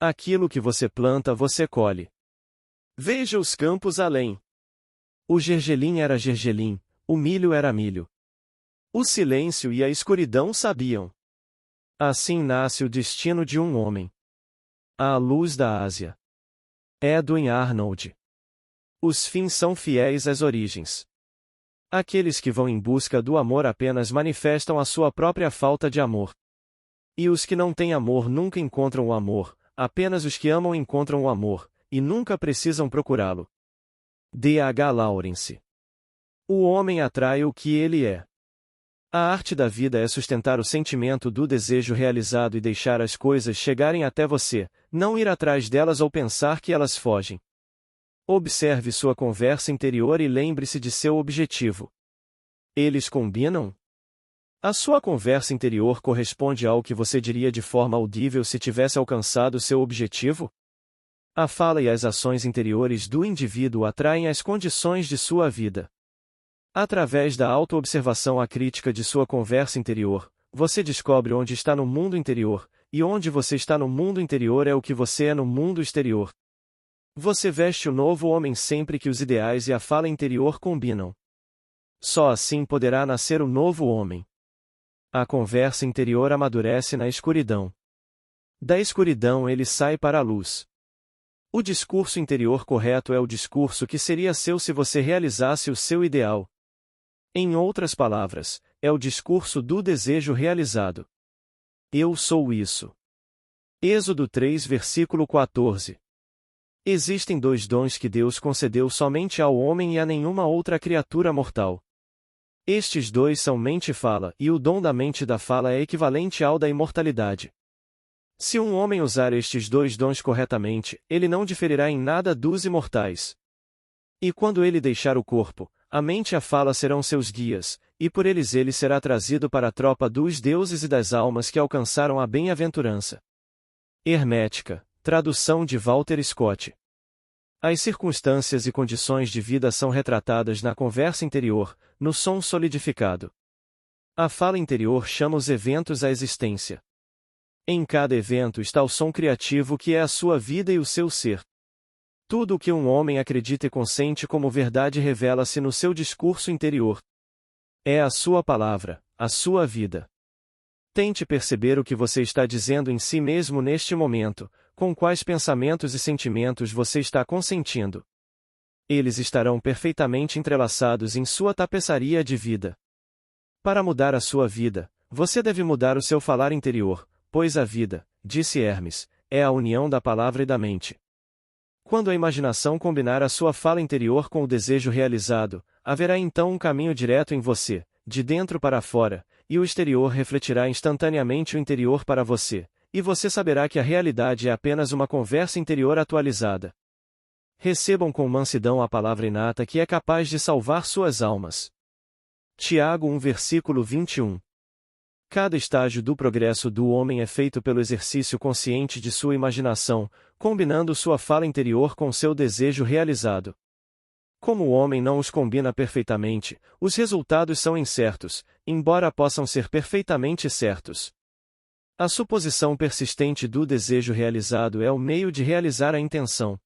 Aquilo que você planta você colhe. Veja os campos além. O gergelim era gergelim, o milho era milho. O silêncio e a escuridão sabiam. Assim nasce o destino de um homem. A luz da Ásia. Edwin Arnold. Os fins são fiéis às origens. Aqueles que vão em busca do amor apenas manifestam a sua própria falta de amor. E os que não têm amor nunca encontram o amor, apenas os que amam encontram o amor, e nunca precisam procurá-lo. D. H. Lawrence. O homem atrai o que ele é. A arte da vida é sustentar o sentimento do desejo realizado e deixar as coisas chegarem até você, não ir atrás delas ou pensar que elas fogem. Observe sua conversa interior e lembre-se de seu objetivo. Eles combinam? A sua conversa interior corresponde ao que você diria de forma audível se tivesse alcançado seu objetivo? A fala e as ações interiores do indivíduo atraem as condições de sua vida. Através da autoobservação crítica de sua conversa interior, você descobre onde está no mundo interior, e onde você está no mundo interior é o que você é no mundo exterior. Você veste o novo homem sempre que os ideais e a fala interior combinam. Só assim poderá nascer o novo homem. A conversa interior amadurece na escuridão. Da escuridão ele sai para a luz. O discurso interior correto é o discurso que seria seu se você realizasse o seu ideal. Em outras palavras, é o discurso do desejo realizado. Eu sou isso. Êxodo 3, versículo 14. Existem dois dons que Deus concedeu somente ao homem e a nenhuma outra criatura mortal. Estes dois são mente e fala, e o dom da mente e da fala é equivalente ao da imortalidade. Se um homem usar estes dois dons corretamente, ele não diferirá em nada dos imortais. E quando ele deixar o corpo, a mente e a fala serão seus guias, e por eles ele será trazido para a tropa dos deuses e das almas que alcançaram a bem-aventurança. Hermética, tradução de Walter Scott. As circunstâncias e condições de vida são retratadas na conversa interior, no som solidificado. A fala interior chama os eventos à existência. Em cada evento está o som criativo que é a sua vida e o seu ser. Tudo o que um homem acredita e consente como verdade revela-se no seu discurso interior. É a sua palavra, a sua vida. Tente perceber o que você está dizendo em si mesmo neste momento, com quais pensamentos e sentimentos você está consentindo. Eles estarão perfeitamente entrelaçados em sua tapeçaria de vida. Para mudar a sua vida, você deve mudar o seu falar interior, pois a vida, disse Hermes, é a união da palavra e da mente. Quando a imaginação combinar a sua fala interior com o desejo realizado, haverá então um caminho direto em você, de dentro para fora, e o exterior refletirá instantaneamente o interior para você, e você saberá que a realidade é apenas uma conversa interior atualizada. Recebam com mansidão a palavra inata que é capaz de salvar suas almas. Tiago 1 versículo 21. Cada estágio do progresso do homem é feito pelo exercício consciente de sua imaginação, combinando sua fala interior com seu desejo realizado. Como o homem não os combina perfeitamente, os resultados são incertos, embora possam ser perfeitamente certos. A suposição persistente do desejo realizado é o meio de realizar a intenção.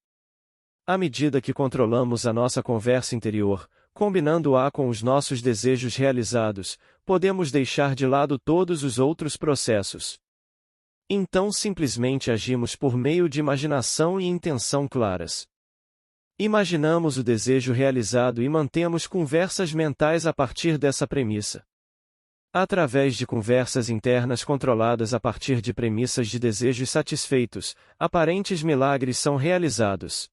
À medida que controlamos a nossa conversa interior, combinando-a com os nossos desejos realizados, podemos deixar de lado todos os outros processos. Então simplesmente agimos por meio de imaginação e intenção claras. Imaginamos o desejo realizado e mantemos conversas mentais a partir dessa premissa. Através de conversas internas controladas a partir de premissas de desejos satisfeitos, aparentes milagres são realizados.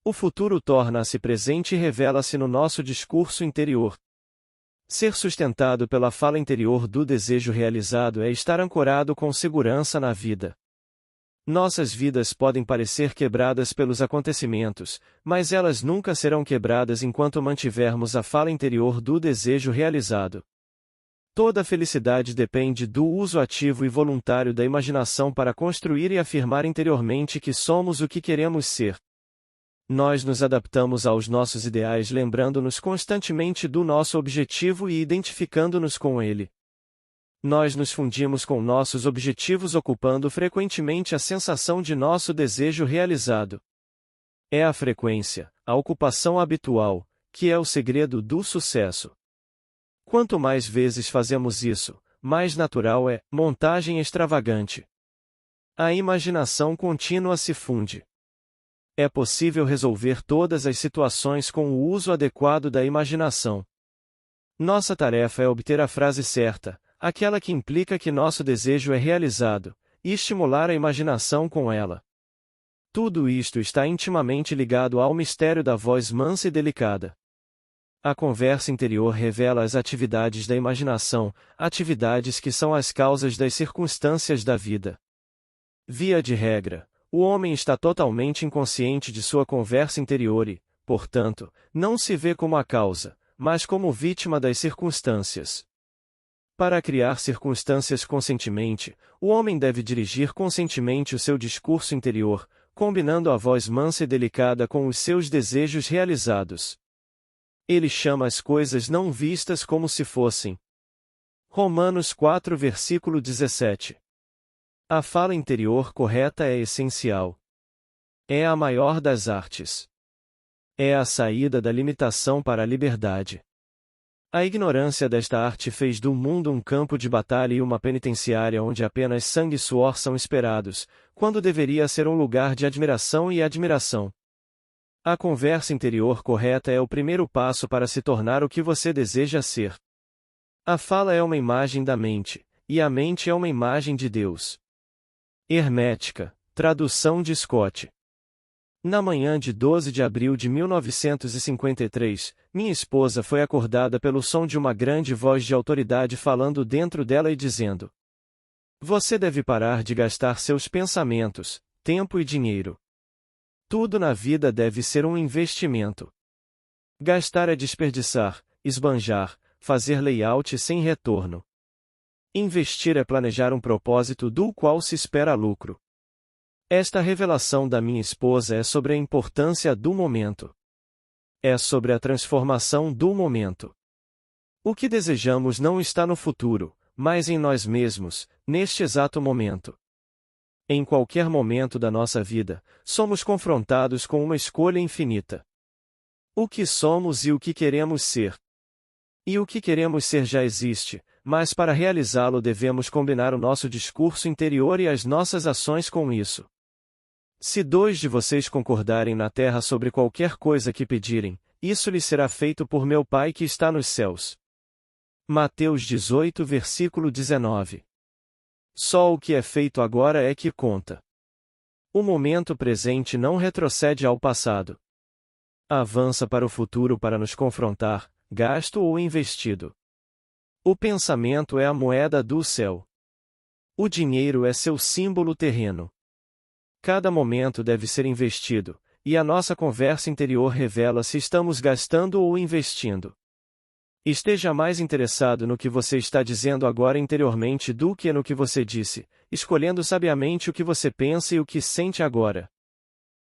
O futuro torna-se presente e revela-se no nosso discurso interior. Ser sustentado pela fala interior do desejo realizado é estar ancorado com segurança na vida. Nossas vidas podem parecer quebradas pelos acontecimentos, mas elas nunca serão quebradas enquanto mantivermos a fala interior do desejo realizado. Toda felicidade depende do uso ativo e voluntário da imaginação para construir e afirmar interiormente que somos o que queremos ser. Nós nos adaptamos aos nossos ideais lembrando-nos constantemente do nosso objetivo e identificando-nos com ele. Nós nos fundimos com nossos objetivos ocupando frequentemente a sensação de nosso desejo realizado. É a frequência, a ocupação habitual, que é o segredo do sucesso. Quanto mais vezes fazemos isso, mais natural é montagem extravagante. A imaginação contínua se funde. É possível resolver todas as situações com o uso adequado da imaginação. Nossa tarefa é obter a frase certa, aquela que implica que nosso desejo é realizado, e estimular a imaginação com ela. Tudo isto está intimamente ligado ao mistério da voz mansa e delicada. A conversa interior revela as atividades da imaginação, atividades que são as causas das circunstâncias da vida. Via de regra, o homem está totalmente inconsciente de sua conversa interior e, portanto, não se vê como a causa, mas como vítima das circunstâncias. Para criar circunstâncias conscientemente, o homem deve dirigir conscientemente o seu discurso interior, combinando a voz mansa e delicada com os seus desejos realizados. Ele chama as coisas não vistas como se fossem. Romanos 4 versículo 17. A fala interior correta é essencial. É a maior das artes. É a saída da limitação para a liberdade. A ignorância desta arte fez do mundo um campo de batalha e uma penitenciária onde apenas sangue e suor são esperados, quando deveria ser um lugar de admiração e admiração. A conversa interior correta é o primeiro passo para se tornar o que você deseja ser. A fala é uma imagem da mente, e a mente é uma imagem de Deus. Hermética, tradução de Scott. Na manhã de 12 de abril de 1953, minha esposa foi acordada pelo som de uma grande voz de autoridade falando dentro dela e dizendo: "Você deve parar de gastar seus pensamentos, tempo e dinheiro. Tudo na vida deve ser um investimento. Gastar é desperdiçar, esbanjar, fazer layout sem retorno. Investir é planejar um propósito do qual se espera lucro." Esta revelação da minha esposa é sobre a importância do momento. É sobre a transformação do momento. O que desejamos não está no futuro, mas em nós mesmos, neste exato momento. Em qualquer momento da nossa vida, somos confrontados com uma escolha infinita. O que somos e o que queremos ser. E o que queremos ser já existe, mas para realizá-lo devemos combinar o nosso discurso interior e as nossas ações com isso. Se 2 de vocês concordarem na terra sobre qualquer coisa que pedirem, isso lhes será feito por meu Pai que está nos céus. Mateus 18 versículo 19. Só o que é feito agora é que conta. O momento presente não retrocede ao passado. Avança para o futuro para nos confrontar, gasto ou investido. O pensamento é a moeda do céu. O dinheiro é seu símbolo terreno. Cada momento deve ser investido, e a nossa conversa interior revela se estamos gastando ou investindo. Esteja mais interessado no que você está dizendo agora interiormente do que no que você disse, escolhendo sabiamente o que você pensa e o que sente agora.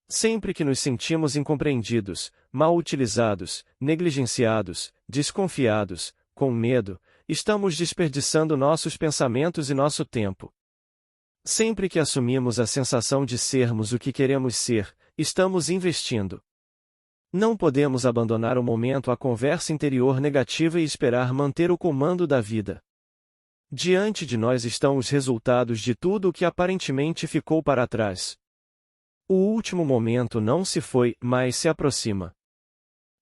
Sempre que nos sentimos incompreendidos, mal utilizados, negligenciados, desconfiados, com medo, estamos desperdiçando nossos pensamentos e nosso tempo. Sempre que assumimos a sensação de sermos o que queremos ser, estamos investindo. Não podemos abandonar o momento à conversa interior negativa e esperar manter o comando da vida. Diante de nós estão os resultados de tudo o que aparentemente ficou para trás. O último momento não se foi, mas se aproxima.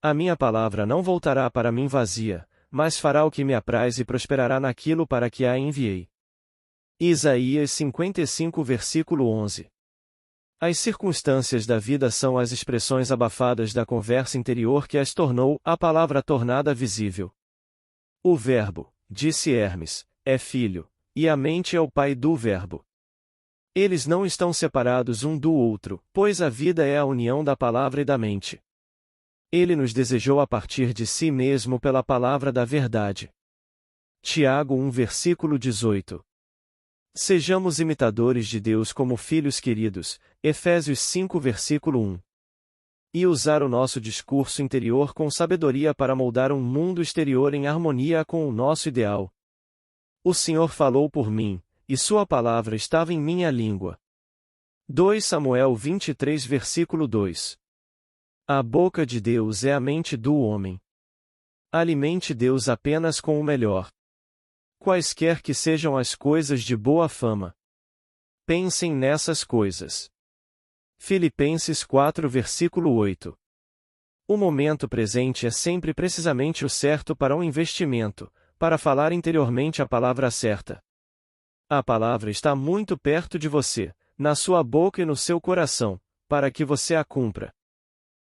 A minha palavra não voltará para mim vazia, mas fará o que me apraz e prosperará naquilo para que a enviei. Isaías 55 versículo 11. As circunstâncias da vida são as expressões abafadas da conversa interior que as tornou a palavra tornada visível. O verbo, disse Hermes, é filho, e a mente é o pai do verbo. Eles não estão separados um do outro, pois a vida é a união da palavra e da mente. Ele nos desejou a partir de si mesmo pela palavra da verdade. Tiago 1 versículo 18. Sejamos imitadores de Deus como filhos queridos, Efésios 5 versículo 1. E usar o nosso discurso interior com sabedoria para moldar um mundo exterior em harmonia com o nosso ideal. O Senhor falou por mim, e sua palavra estava em minha língua. 2 Samuel 23 versículo 2. A boca de Deus é a mente do homem. Alimente Deus apenas com o melhor. Quaisquer que sejam as coisas de boa fama. Pensem nessas coisas. Filipenses 4 versículo 8. O momento presente é sempre precisamente o certo para um investimento, para falar interiormente a palavra certa. A palavra está muito perto de você, na sua boca e no seu coração, para que você a cumpra.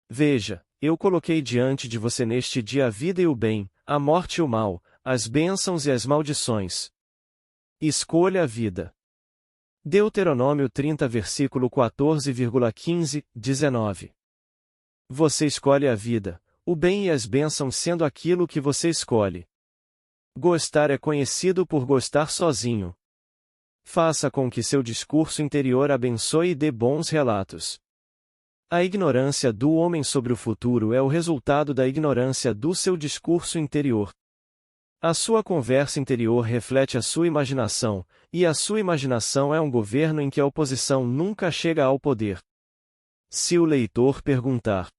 Veja, eu coloquei diante de você neste dia a vida e o bem, a morte e o mal, as bênçãos e as maldições. Escolha a vida. Deuteronômio 30 versículo 14,15, 19. Você escolhe a vida, O bem e as bênçãos sendo aquilo que você escolhe. Gostar é conhecido por gostar sozinho. Faça com que seu discurso interior abençoe e dê bons relatos. A ignorância do homem sobre o futuro é o resultado da ignorância do seu discurso interior. A sua conversa interior reflete a sua imaginação, e a sua imaginação é um governo em que a oposição nunca chega ao poder. Se o leitor perguntar: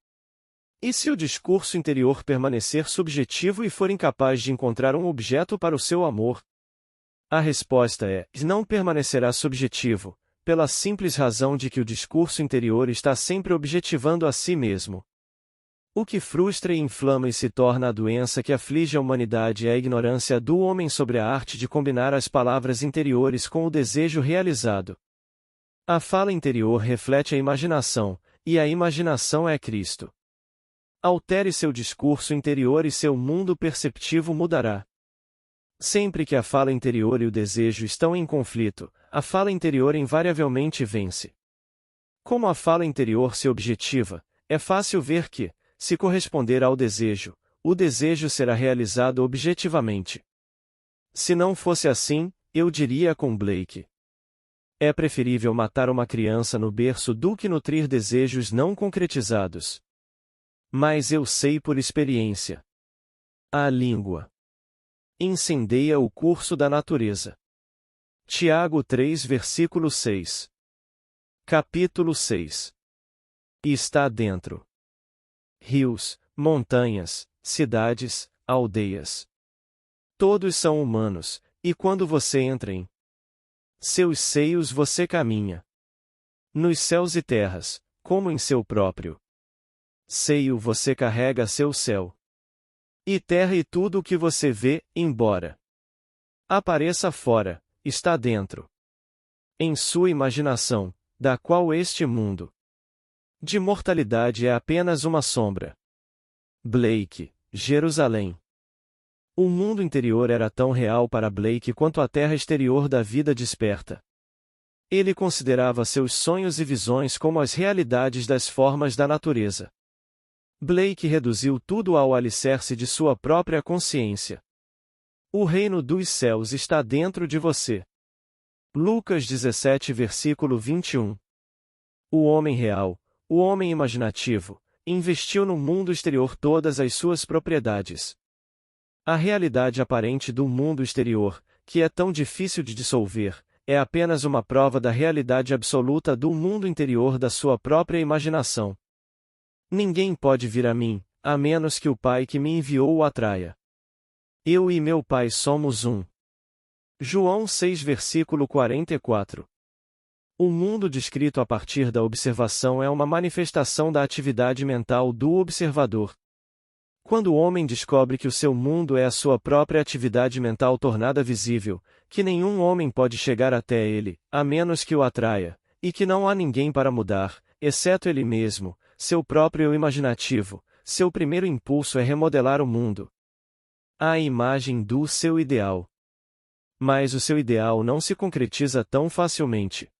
e se o discurso interior permanecer subjetivo e for incapaz de encontrar um objeto para o seu amor? A resposta é: não permanecerá subjetivo, pela simples razão de que o discurso interior está sempre objetivando a si mesmo. O que frustra e inflama e se torna a doença que aflige a humanidade é a ignorância do homem sobre a arte de combinar as palavras interiores com o desejo realizado. A fala interior reflete a imaginação, e a imaginação é Cristo. Altere seu discurso interior e seu mundo perceptivo mudará. Sempre que a fala interior e o desejo estão em conflito, a fala interior invariavelmente vence. Como a fala interior se objetiva, é fácil ver que, se corresponder ao desejo, o desejo será realizado objetivamente. Se não fosse assim, eu diria com Blake: é preferível matar uma criança no berço do que nutrir desejos não concretizados. Mas eu sei por experiência. A língua incendeia o curso da natureza. Tiago 3 versículo 6. Capítulo 6. E está dentro. Rios, montanhas, cidades, aldeias. Todos são humanos, e quando você entra em seus seios você caminha. Nos céus e terras, como em seu próprio seio você carrega seu céu. E terra e tudo o que você vê, embora apareça fora, está dentro. Em sua imaginação, da qual este mundo de mortalidade é apenas uma sombra. Blake, Jerusalém. O mundo interior era tão real para Blake quanto a terra exterior da vida desperta. Ele considerava seus sonhos e visões como as realidades das formas da natureza. Blake reduziu tudo ao alicerce de sua própria consciência. O reino dos céus está dentro de você. Lucas 17 versículo 21. O homem real, o homem imaginativo, investiu no mundo exterior todas as suas propriedades. A realidade aparente do mundo exterior, que é tão difícil de dissolver, é apenas uma prova da realidade absoluta do mundo interior da sua própria imaginação. Ninguém pode vir a mim, a menos que o Pai que me enviou o atraia. Eu e meu Pai somos um. João 6 versículo 44. O mundo descrito a partir da observação é uma manifestação da atividade mental do observador. Quando o homem descobre que o seu mundo é a sua própria atividade mental tornada visível, que nenhum homem pode chegar até ele, a menos que o atraia, e que não há ninguém para mudar, exceto ele mesmo, seu próprio eu imaginativo, seu primeiro impulso é remodelar o mundo à imagem do seu ideal. Mas o seu ideal não se concretiza tão facilmente.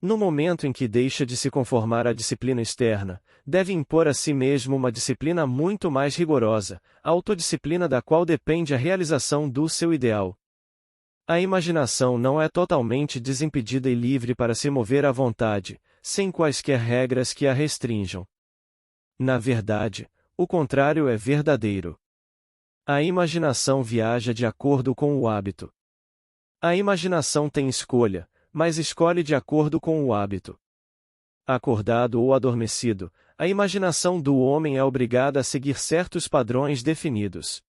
No momento em que deixa de se conformar à disciplina externa, deve impor a si mesmo uma disciplina muito mais rigorosa, a autodisciplina da qual depende a realização do seu ideal. A imaginação não é totalmente desimpedida e livre para se mover à vontade, sem quaisquer regras que a restringam. Na verdade, o contrário é verdadeiro. A imaginação viaja de acordo com o hábito. A imaginação tem escolha, mas escolhe de acordo com o hábito. Acordado ou adormecido, a imaginação do homem é obrigada a seguir certos padrões definidos.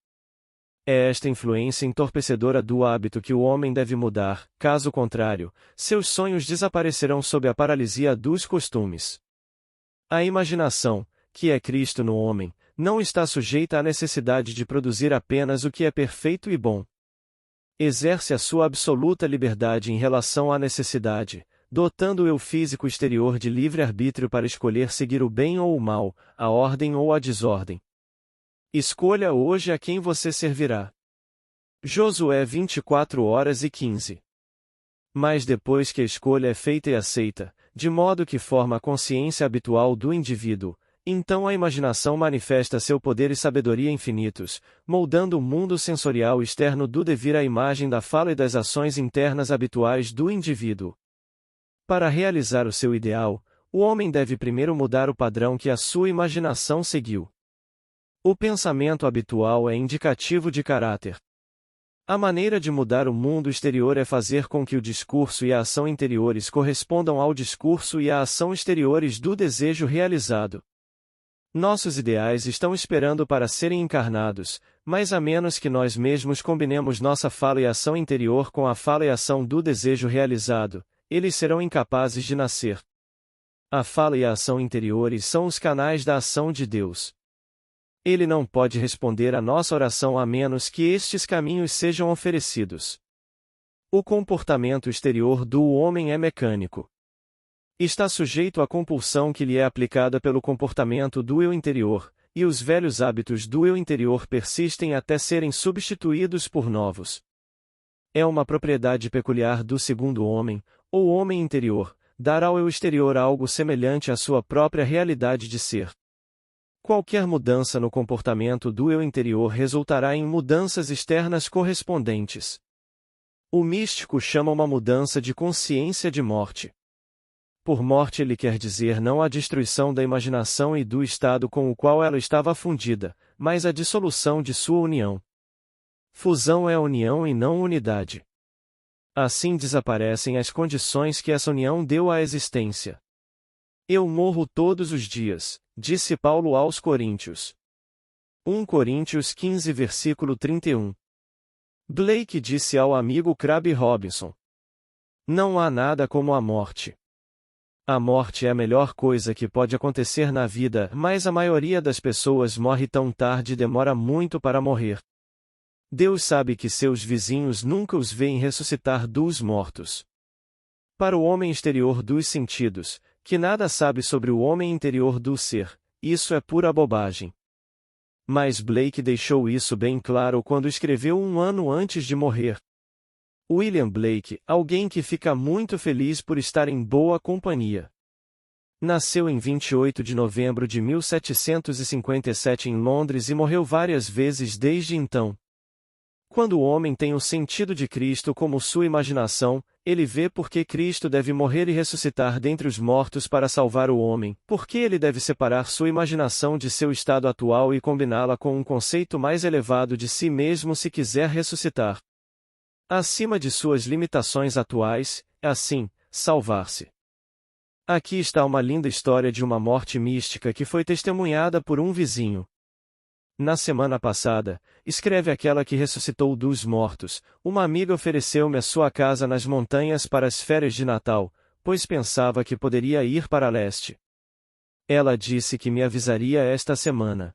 É esta influência entorpecedora do hábito que o homem deve mudar, caso contrário, seus sonhos desaparecerão sob a paralisia dos costumes. A imaginação, que é Cristo no homem, não está sujeita à necessidade de produzir apenas o que é perfeito e bom. Exerce a sua absoluta liberdade em relação à necessidade, dotando o eu físico exterior de livre-arbítrio para escolher seguir o bem ou o mal, a ordem ou a desordem. Escolha hoje a quem você servirá. Josué 24h15. Mas depois que a escolha é feita e aceita, de modo que forma a consciência habitual do indivíduo, então a imaginação manifesta seu poder e sabedoria infinitos, moldando o mundo sensorial externo do devir à imagem da fala e das ações internas habituais do indivíduo. Para realizar o seu ideal, o homem deve primeiro mudar o padrão que a sua imaginação seguiu. O pensamento habitual é indicativo de caráter. A maneira de mudar o mundo exterior é fazer com que o discurso e a ação interiores correspondam ao discurso e à ação exteriores do desejo realizado. Nossos ideais estão esperando para serem encarnados, mas a menos que nós mesmos combinemos nossa fala e ação interior com a fala e ação do desejo realizado, eles serão incapazes de nascer. A fala e a ação interiores são os canais da ação de Deus. Ele não pode responder à nossa oração a menos que estes caminhos sejam oferecidos. O comportamento exterior do homem é mecânico. Está sujeito à compulsão que lhe é aplicada pelo comportamento do eu interior, e os velhos hábitos do eu interior persistem até serem substituídos por novos. É uma propriedade peculiar do segundo homem, ou homem interior, dar ao eu exterior algo semelhante à sua própria realidade de ser. Qualquer mudança no comportamento do eu interior resultará em mudanças externas correspondentes. O místico chama uma mudança de consciência de morte. Por morte ele quer dizer não a destruição da imaginação e do estado com o qual ela estava fundida, mas a dissolução de sua união. Fusão é união e não unidade. Assim desaparecem as condições que essa união deu à existência. Eu morro todos os dias, disse Paulo aos Coríntios. 1 Coríntios 15 versículo 31. Blake disse ao amigo Crabb Robinson: não há nada como a morte. A morte é a melhor coisa que pode acontecer na vida, mas a maioria das pessoas morre tão tarde e demora muito para morrer. Deus sabe que seus vizinhos nunca os veem ressuscitar dos mortos. Para o homem exterior dos sentidos, que nada sabe sobre o homem interior do ser, isso é pura bobagem. Mas Blake deixou isso bem claro quando escreveu um ano antes de morrer. William Blake, alguém que fica muito feliz por estar em boa companhia. Nasceu em 28 de novembro de 1757 em Londres e morreu várias vezes desde então. Quando o homem tem o sentido de Cristo como sua imaginação, ele vê por que Cristo deve morrer e ressuscitar dentre os mortos para salvar o homem, porque ele deve separar sua imaginação de seu estado atual e combiná-la com um conceito mais elevado de si mesmo se quiser ressuscitar. Acima de suas limitações atuais, assim, salvar-se. Aqui está uma linda história de uma morte mística que foi testemunhada por um vizinho. Na semana passada, escreve aquela que ressuscitou dos mortos, uma amiga ofereceu-me a sua casa nas montanhas para as férias de Natal, pois pensava que poderia ir para leste. Ela disse que me avisaria esta semana.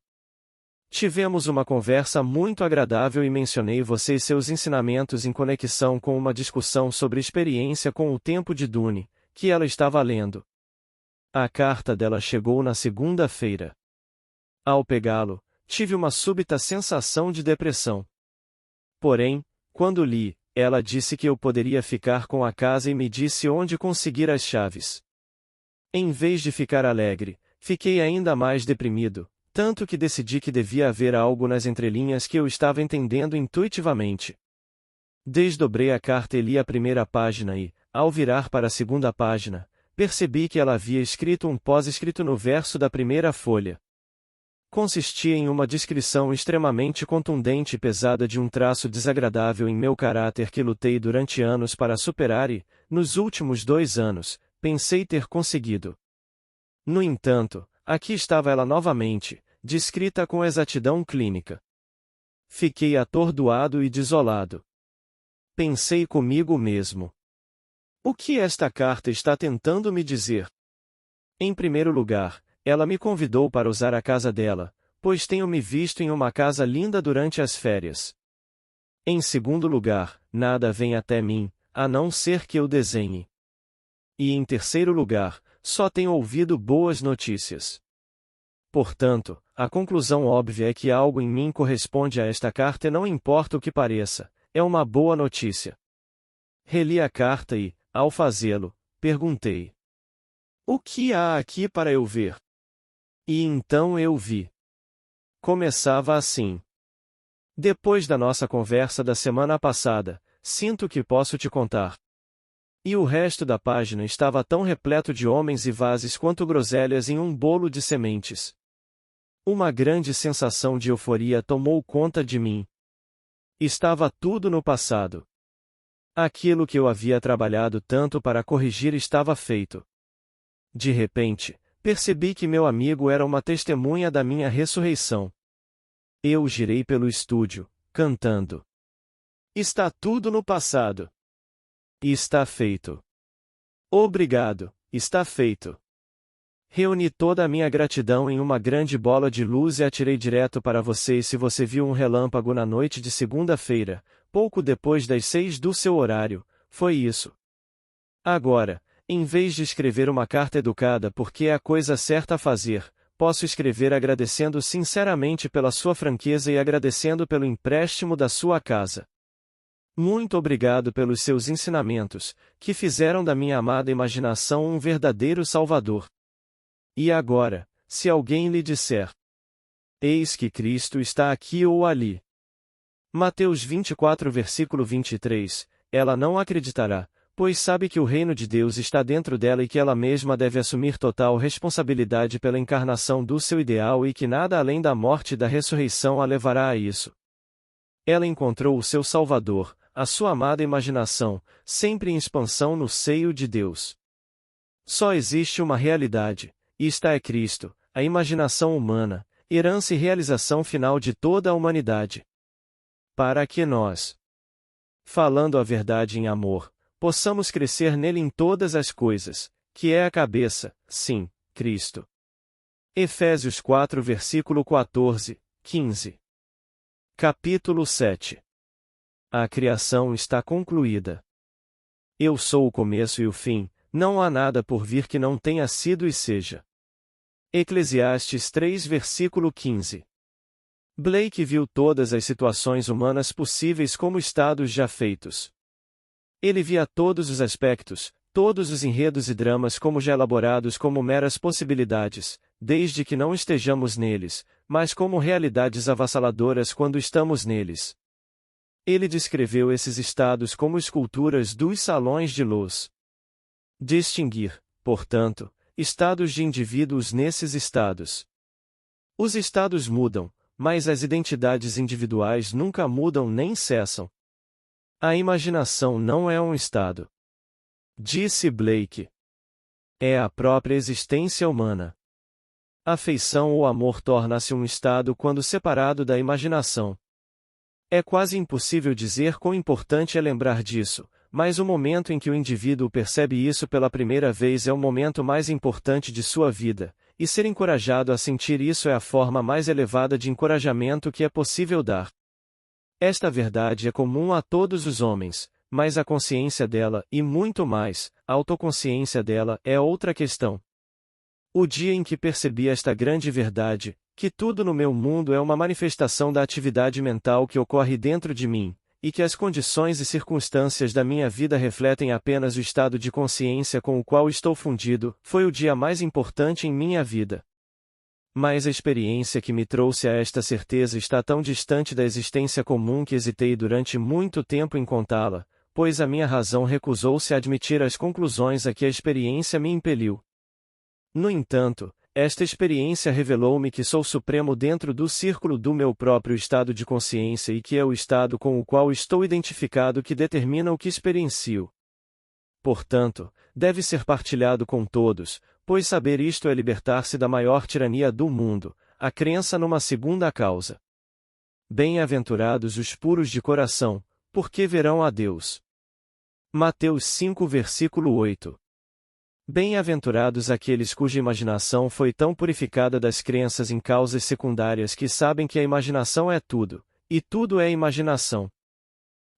Tivemos uma conversa muito agradável e mencionei você e seus ensinamentos em conexão com uma discussão sobre experiência com o tempo de Dune, que ela estava lendo. A carta dela chegou na segunda-feira. Ao pegá-lo, tive uma súbita sensação de depressão. Porém, quando li, ela disse que eu poderia ficar com a casa e me disse onde conseguir as chaves. Em vez de ficar alegre, fiquei ainda mais deprimido, tanto que decidi que devia haver algo nas entrelinhas que eu estava entendendo intuitivamente. Desdobrei a carta e li a primeira página e, ao virar para a segunda página, percebi que ela havia escrito um pós-escrito no verso da primeira folha. Consistia em uma descrição extremamente contundente e pesada de um traço desagradável em meu caráter que lutei durante anos para superar e, nos últimos 2 anos, pensei ter conseguido. No entanto, aqui estava ela novamente, descrita com exatidão clínica. Fiquei atordoado e desolado. Pensei comigo mesmo. O que esta carta está tentando me dizer? Em primeiro lugar, ela me convidou para usar a casa dela, pois tenho me visto em uma casa linda durante as férias. Em segundo lugar, nada vem até mim, a não ser que eu desenhe. E em terceiro lugar, só tenho ouvido boas notícias. Portanto, a conclusão óbvia é que algo em mim corresponde a esta carta e não importa o que pareça, é uma boa notícia. Reli a carta e, ao fazê-lo, perguntei: o que há aqui para eu ver? E então eu vi. Começava assim. Depois da nossa conversa da semana passada, sinto que posso te contar. E o resto da página estava tão repleto de homens e vases quanto groselhas em um bolo de sementes. Uma grande sensação de euforia tomou conta de mim. Estava tudo no passado. Aquilo que eu havia trabalhado tanto para corrigir estava feito. De repente, percebi que meu amigo era uma testemunha da minha ressurreição. Eu girei pelo estúdio, cantando. Está tudo no passado. E está feito. Obrigado, está feito. Reuni toda a minha gratidão em uma grande bola de luz e atirei direto para você. E se você viu um relâmpago na noite de segunda-feira, pouco depois das 6 do seu horário, foi isso. Agora, em vez de escrever uma carta educada porque é a coisa certa a fazer, posso escrever agradecendo sinceramente pela sua franqueza e agradecendo pelo empréstimo da sua casa. Muito obrigado pelos seus ensinamentos, que fizeram da minha amada imaginação um verdadeiro salvador. E agora, se alguém lhe disser: eis que Cristo está aqui ou ali. Mateus 24 versículo 23, ela não acreditará, pois sabe que o reino de Deus está dentro dela e que ela mesma deve assumir total responsabilidade pela encarnação do seu ideal e que nada além da morte e da ressurreição a levará a isso. Ela encontrou o seu Salvador, a sua amada imaginação, sempre em expansão no seio de Deus. Só existe uma realidade, e esta é Cristo, a imaginação humana, herança e realização final de toda a humanidade. Para que nós, falando a verdade em amor, possamos crescer nele em todas as coisas, que é a cabeça, sim, Cristo. Efésios 4 versículo 14, 15. Capítulo 7. A criação está concluída. Eu sou o começo e o fim, não há nada por vir que não tenha sido e seja. Eclesiastes 3 versículo 15. Blake viu todas as situações humanas possíveis como estados já feitos. Ele via todos os aspectos, todos os enredos e dramas como já elaborados como meras possibilidades, desde que não estejamos neles, mas como realidades avassaladoras quando estamos neles. Ele descreveu esses estados como esculturas dos salões de luz. Distinguir, portanto, estados de indivíduos nesses estados. Os estados mudam, mas as identidades individuais nunca mudam nem cessam. A imaginação não é um estado. Disse Blake. É a própria existência humana. Afeição ou amor torna-se um estado quando separado da imaginação. É quase impossível dizer quão importante é lembrar disso, mas o momento em que o indivíduo percebe isso pela primeira vez é o momento mais importante de sua vida, e ser encorajado a sentir isso é a forma mais elevada de encorajamento que é possível dar. Esta verdade é comum a todos os homens, mas a consciência dela, e muito mais, a autoconsciência dela, é outra questão. O dia em que percebi esta grande verdade, que tudo no meu mundo é uma manifestação da atividade mental que ocorre dentro de mim, e que as condições e circunstâncias da minha vida refletem apenas o estado de consciência com o qual estou fundido, foi o dia mais importante em minha vida. Mas a experiência que me trouxe a esta certeza está tão distante da existência comum que hesitei durante muito tempo em contá-la, pois a minha razão recusou-se a admitir as conclusões a que a experiência me impeliu. No entanto, esta experiência revelou-me que sou supremo dentro do círculo do meu próprio estado de consciência e que é o estado com o qual estou identificado que determina o que experiencio. Portanto, deve ser partilhado com todos, pois saber isto é libertar-se da maior tirania do mundo, a crença numa segunda causa. Bem-aventurados os puros de coração, porque verão a Deus. Mateus 5 versículo 8. Bem-aventurados aqueles cuja imaginação foi tão purificada das crenças em causas secundárias que sabem que a imaginação é tudo, e tudo é imaginação.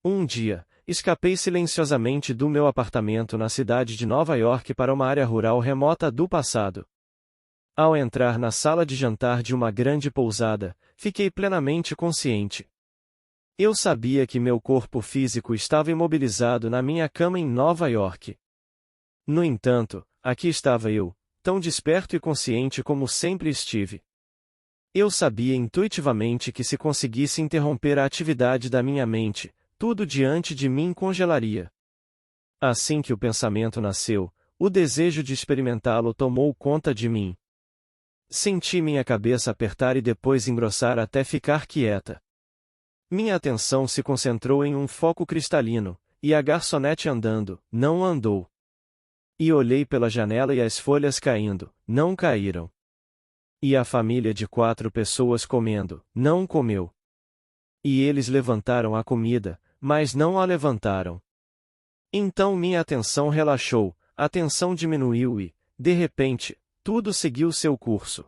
Um dia, escapei silenciosamente do meu apartamento na cidade de Nova York para uma área rural remota do passado. Ao entrar na sala de jantar de uma grande pousada, fiquei plenamente consciente. Eu sabia que meu corpo físico estava imobilizado na minha cama em Nova York. No entanto, aqui estava eu, tão desperto e consciente como sempre estive. Eu sabia intuitivamente que se conseguisse interromper a atividade da minha mente, tudo diante de mim congelaria. Assim que o pensamento nasceu, o desejo de experimentá-lo tomou conta de mim. Senti minha cabeça apertar e depois engrossar até ficar quieta. Minha atenção se concentrou em um foco cristalino, e a garçonete andando, não andou. E olhei pela janela e as folhas caindo, não caíram. E a família de 4 pessoas comendo, não comeu. E eles levantaram a comida, mas não a levantaram. Então minha atenção relaxou, a tensão diminuiu e, de repente, tudo seguiu seu curso.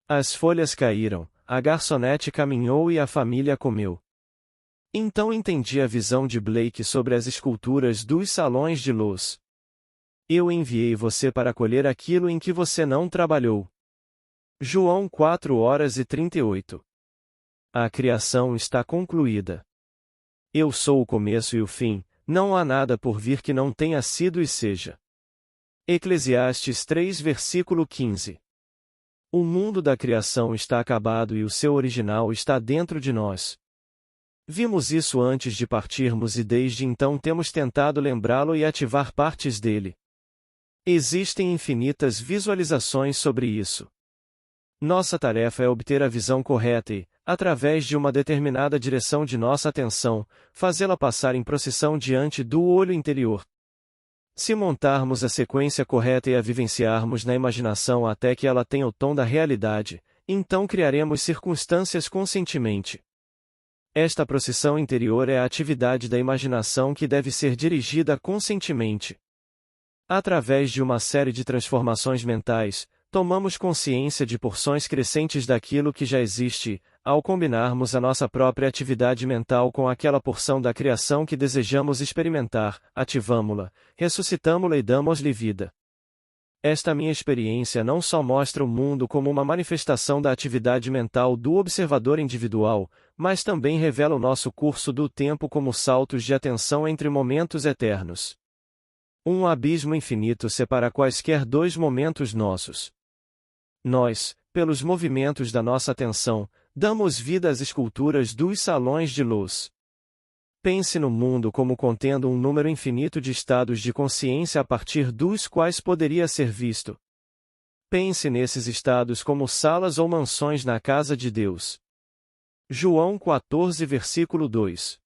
As folhas caíram, a garçonete caminhou e a família comeu. Então entendi a visão de Blake sobre as esculturas dos salões de luz. Eu enviei você para colher aquilo em que você não trabalhou. João 4:38. A criação está concluída. Eu sou o começo e o fim, não há nada por vir que não tenha sido e seja. Eclesiastes 3 versículo 15. O mundo da criação está acabado e o seu original está dentro de nós. Vimos isso antes de partirmos e desde então temos tentado lembrá-lo e ativar partes dele. Existem infinitas visualizações sobre isso. Nossa tarefa é obter a visão correta e, através de uma determinada direção de nossa atenção, fazê-la passar em procissão diante do olho interior. Se montarmos a sequência correta e a vivenciarmos na imaginação até que ela tenha o tom da realidade, então criaremos circunstâncias conscientemente. Esta procissão interior é a atividade da imaginação que deve ser dirigida conscientemente. Através de uma série de transformações mentais, tomamos consciência de porções crescentes daquilo que já existe, ao combinarmos a nossa própria atividade mental com aquela porção da criação que desejamos experimentar, ativamo-la, ressuscitamo-la e damos-lhe vida. Esta minha experiência não só mostra o mundo como uma manifestação da atividade mental do observador individual, mas também revela o nosso curso do tempo como saltos de atenção entre momentos eternos. Um abismo infinito separa quaisquer 2 momentos nossos. Nós, pelos movimentos da nossa atenção, damos vida às esculturas dos salões de luz. Pense no mundo como contendo um número infinito de estados de consciência a partir dos quais poderia ser visto. Pense nesses estados como salas ou mansões na casa de Deus. João 14 versículo 2.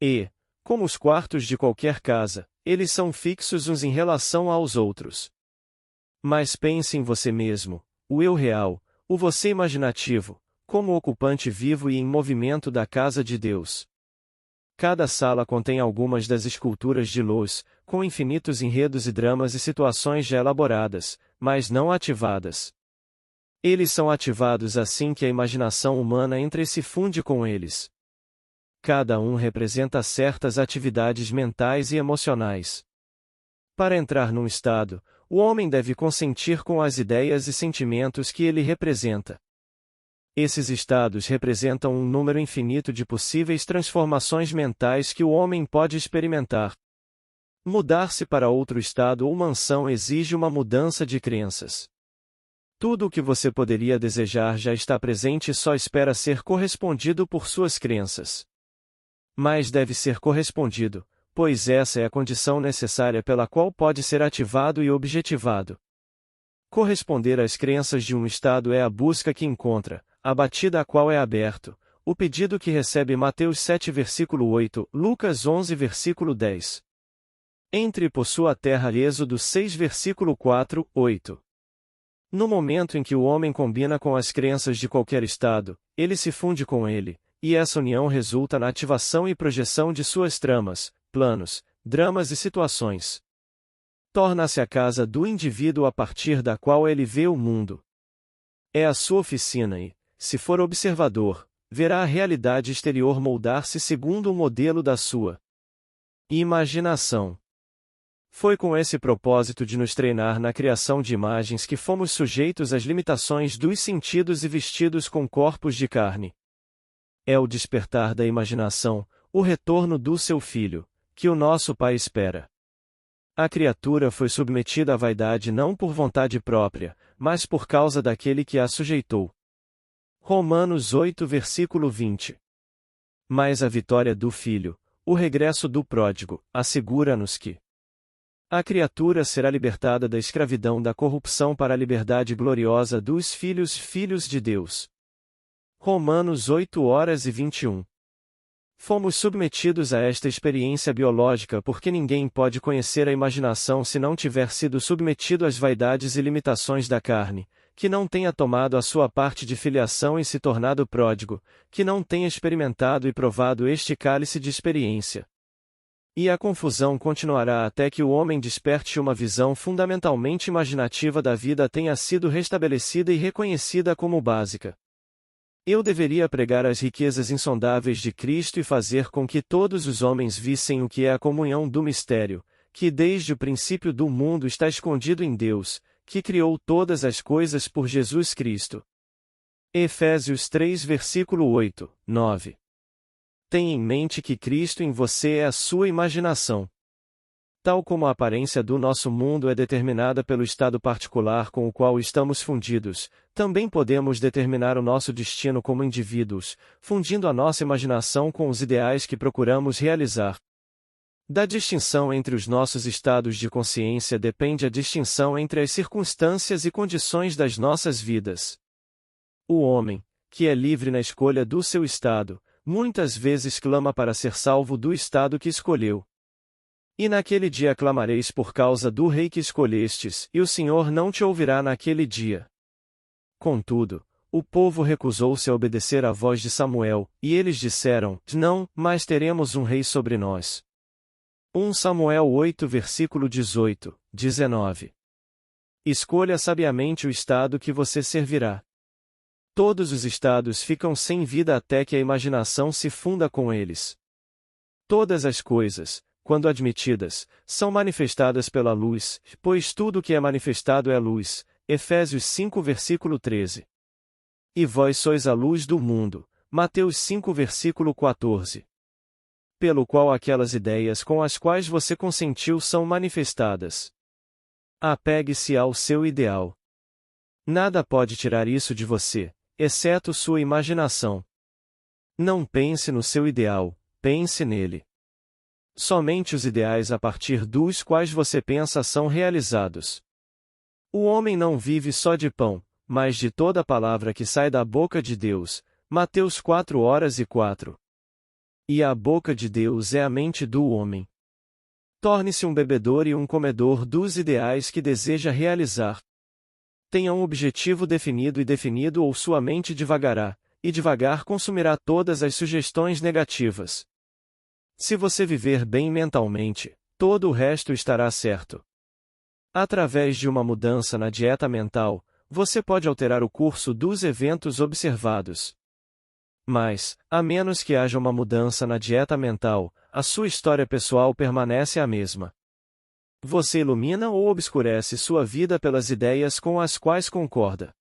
E, como os quartos de qualquer casa, eles são fixos uns em relação aos outros. Mas pense em você mesmo, o eu real, o você imaginativo, como ocupante vivo e em movimento da casa de Deus. Cada sala contém algumas das esculturas de luz, com infinitos enredos e dramas e situações já elaboradas, mas não ativadas. Eles são ativados assim que a imaginação humana entra e se funde com eles. Cada um representa certas atividades mentais e emocionais. Para entrar num estado, o homem deve consentir com as ideias e sentimentos que ele representa. Esses estados representam um número infinito de possíveis transformações mentais que o homem pode experimentar. Mudar-se para outro estado ou mansão exige uma mudança de crenças. Tudo o que você poderia desejar já está presente e só espera ser correspondido por suas crenças. Mas deve ser correspondido, pois essa é a condição necessária pela qual pode ser ativado e objetivado. Corresponder às crenças de um estado é a busca que encontra, a batida a qual é aberto, o pedido que recebe Mateus 7 versículo 8, Lucas 11 versículo 10. Entre por sua terra Êxodo 6 versículo 4, 8. No momento em que o homem combina com as crenças de qualquer estado, ele se funde com ele, e essa união resulta na ativação e projeção de suas tramas, planos, dramas e situações. Torna-se a casa do indivíduo a partir da qual ele vê o mundo. É a sua oficina e, se for observador, verá a realidade exterior moldar-se segundo o modelo da sua imaginação. Foi com esse propósito de nos treinar na criação de imagens que fomos sujeitos às limitações dos sentidos e vestidos com corpos de carne. É o despertar da imaginação, o retorno do seu Filho, que o nosso Pai espera. A criatura foi submetida à vaidade não por vontade própria, mas por causa daquele que a sujeitou. Romanos 8 versículo 20. Mas a vitória do Filho, o regresso do pródigo, assegura-nos que a criatura será libertada da escravidão da corrupção para a liberdade gloriosa dos filhos de Deus. Romanos 8 horas e 21. Fomos submetidos a esta experiência biológica porque ninguém pode conhecer a imaginação se não tiver sido submetido às vaidades e limitações da carne, que não tenha tomado a sua parte de filiação e se tornado pródigo, que não tenha experimentado e provado este cálice de experiência. E a confusão continuará até que o homem desperte uma visão fundamentalmente imaginativa da vida tenha sido restabelecida e reconhecida como básica. Eu deveria pregar as riquezas insondáveis de Cristo e fazer com que todos os homens vissem o que é a comunhão do mistério, que desde o princípio do mundo está escondido em Deus, que criou todas as coisas por Jesus Cristo. Efésios 3 versículo 8, 9. Tenha em mente que Cristo em você é a sua imaginação. Tal como a aparência do nosso mundo é determinada pelo estado particular com o qual estamos fundidos, também podemos determinar o nosso destino como indivíduos, fundindo a nossa imaginação com os ideais que procuramos realizar. Da distinção entre os nossos estados de consciência depende a distinção entre as circunstâncias e condições das nossas vidas. O homem, que é livre na escolha do seu estado, muitas vezes clama para ser salvo do estado que escolheu. E naquele dia clamareis por causa do rei que escolhestes, e o Senhor não te ouvirá naquele dia. Contudo, o povo recusou-se a obedecer à voz de Samuel, e eles disseram: Não, mas teremos um rei sobre nós. 1 Samuel 8 versículo 18, 19. Escolha sabiamente o estado que você servirá. Todos os estados ficam sem vida até que a imaginação se funda com eles. Todas as coisas, quando admitidas, são manifestadas pela luz, pois tudo o que é manifestado é luz. Efésios 5 versículo 13. E vós sois a luz do mundo. Mateus 5 versículo 14. Pelo qual aquelas ideias com as quais você consentiu são manifestadas. Apegue-se ao seu ideal. Nada pode tirar isso de você, exceto sua imaginação. Não pense no seu ideal, pense nele. Somente os ideais a partir dos quais você pensa são realizados. O homem não vive só de pão, mas de toda palavra que sai da boca de Deus. Mateus 4 horas e 4. E a boca de Deus é a mente do homem. Torne-se um bebedor e um comedor dos ideais que deseja realizar. Tenha um objetivo definido ou sua mente divagará, e devagar consumirá todas as sugestões negativas. Se você viver bem mentalmente, todo o resto estará certo. Através de uma mudança na dieta mental, você pode alterar o curso dos eventos observados. Mas, a menos que haja uma mudança na dieta mental, a sua história pessoal permanece a mesma. Você ilumina ou obscurece sua vida pelas ideias com as quais concorda.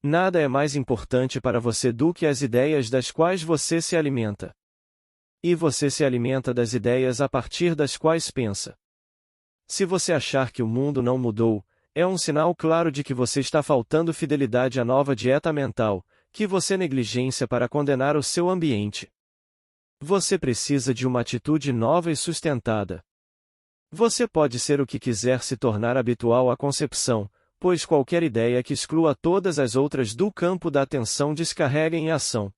Nada é mais importante para você do que as ideias das quais você se alimenta. E você se alimenta das ideias a partir das quais pensa. Se você achar que o mundo não mudou, é um sinal claro de que você está faltando fidelidade à nova dieta mental, que você negligência para condenar o seu ambiente. Você precisa de uma atitude nova e sustentada. Você pode ser o que quiser se tornar habitual à concepção, pois qualquer ideia que exclua todas as outras do campo da atenção descarrega em ação.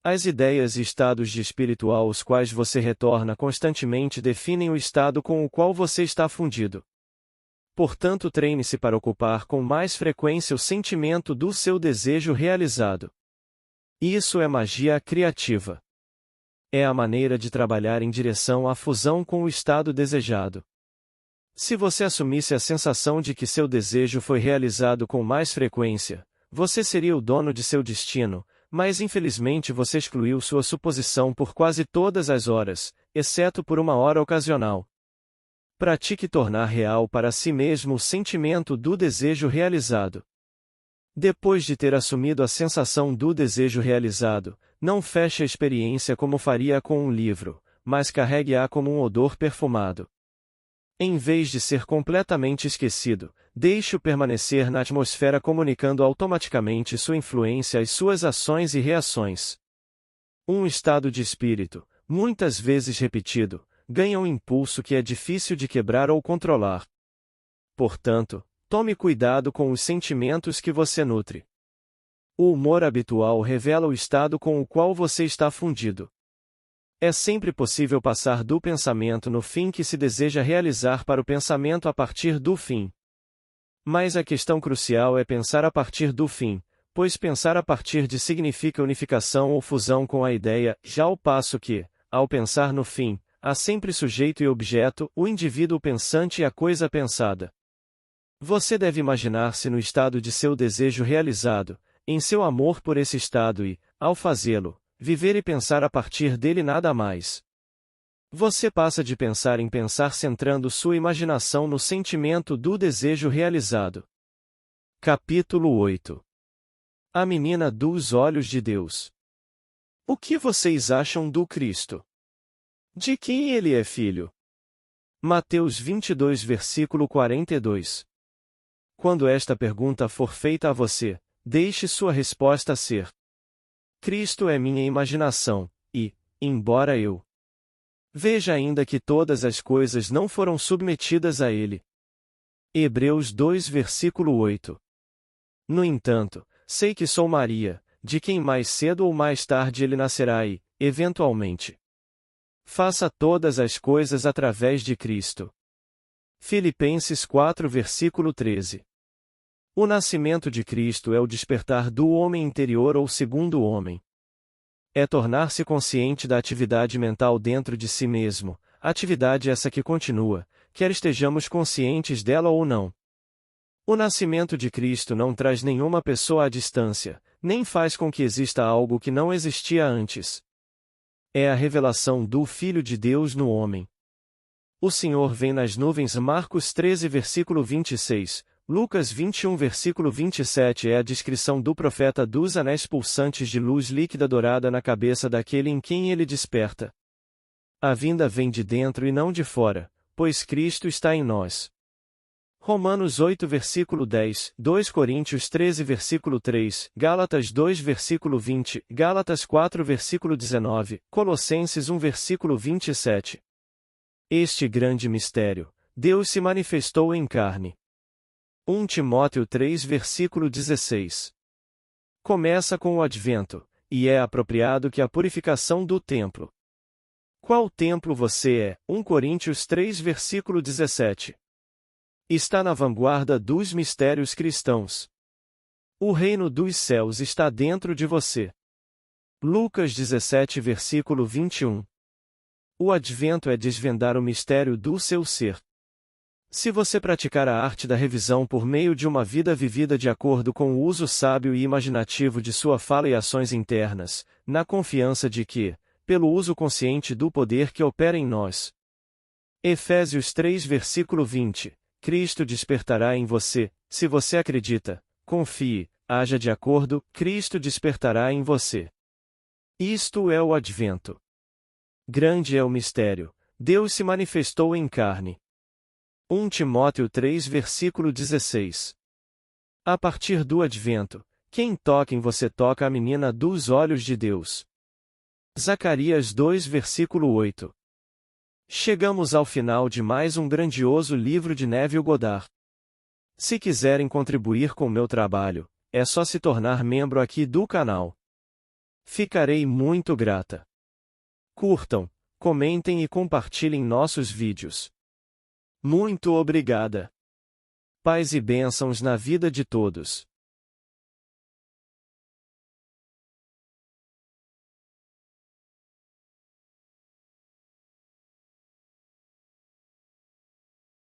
As ideias e estados de espírito aos quais você retorna constantemente definem o estado com o qual você está fundido. Portanto, treine-se para ocupar com mais frequência o sentimento do seu desejo realizado. Isso é magia criativa. É a maneira de trabalhar em direção à fusão com o estado desejado. Se você assumisse a sensação de que seu desejo foi realizado com mais frequência, você seria o dono de seu destino, mas infelizmente você excluiu sua suposição por quase todas as horas, exceto por uma hora ocasional. Pratique tornar real para si mesmo o sentimento do desejo realizado. Depois de ter assumido a sensação do desejo realizado, não feche a experiência como faria com um livro, mas carregue-a como um odor perfumado. Em vez de ser completamente esquecido, deixe-o permanecer na atmosfera comunicando automaticamente sua influência às suas ações e reações. Um estado de espírito, muitas vezes repetido, ganha um impulso que é difícil de quebrar ou controlar. Portanto, tome cuidado com os sentimentos que você nutre. O humor habitual revela o estado com o qual você está fundido. É sempre possível passar do pensamento no fim que se deseja realizar para o pensamento a partir do fim. Mas a questão crucial é pensar a partir do fim, pois pensar a partir de significa unificação ou fusão com a ideia, já ao passo que, ao pensar no fim, há sempre sujeito e objeto, o indivíduo pensante e a coisa pensada. Você deve imaginar-se no estado de seu desejo realizado, em seu amor por esse estado e, ao fazê-lo, viver e pensar a partir dele nada mais. Você passa de pensar em pensar centrando sua imaginação no sentimento do desejo realizado. Capítulo 8. A menina dos olhos de Deus. O que vocês acham do Cristo? De quem ele é filho? Mateus 22 versículo 42. Quando esta pergunta for feita a você, deixe sua resposta ser: Cristo é minha imaginação, e, embora eu veja ainda que todas as coisas não foram submetidas a ele. Hebreus 2 versículo 8. No entanto, sei que sou Maria, de quem mais cedo ou mais tarde ele nascerá e, eventualmente, faça todas as coisas através de Cristo. Filipenses 4 versículo 13. O nascimento de Cristo é o despertar do homem interior ou segundo homem. É tornar-se consciente da atividade mental dentro de si mesmo, atividade essa que continua, quer estejamos conscientes dela ou não. O nascimento de Cristo não traz nenhuma pessoa à distância, nem faz com que exista algo que não existia antes. É a revelação do Filho de Deus no homem. O Senhor vem nas nuvens. Marcos 13 versículo 26, Lucas 21 versículo 27 é a descrição do profeta dos anéis pulsantes de luz líquida dourada na cabeça daquele em quem ele desperta. A vinda vem de dentro e não de fora, pois Cristo está em nós. Romanos 8 versículo 10, 2 Coríntios 13 versículo 3, Gálatas 2 versículo 20, Gálatas 4 versículo 19, Colossenses 1 versículo 27. Este grande mistério, Deus se manifestou em carne. 1 Timóteo 3 versículo 16. Começa com o advento, e é apropriado que a purificação do templo. Qual templo você é? 1 Coríntios 3 versículo 17. Está na vanguarda dos mistérios cristãos. O reino dos céus está dentro de você. Lucas 17 versículo 21. O advento é desvendar o mistério do seu ser. Se você praticar a arte da revisão por meio de uma vida vivida de acordo com o uso sábio e imaginativo de sua fala e ações internas, na confiança de que, pelo uso consciente do poder que opera em nós. Efésios 3 versículo 20, Cristo despertará em você, se você acredita, confie, haja de acordo, Cristo despertará em você. Isto é o advento. Grande é o mistério, Deus se manifestou em carne. 1 Timóteo 3 versículo 16. A partir do advento, quem toca em você toca a menina dos olhos de Deus. Zacarias 2 versículo 8. Chegamos ao final de mais um grandioso livro de Neville Goddard. Se quiserem contribuir com meu trabalho, é só se tornar membro aqui do canal. Ficarei muito grata. Curtam, comentem e compartilhem nossos vídeos. Muito obrigada. Paz e bênçãos na vida de todos.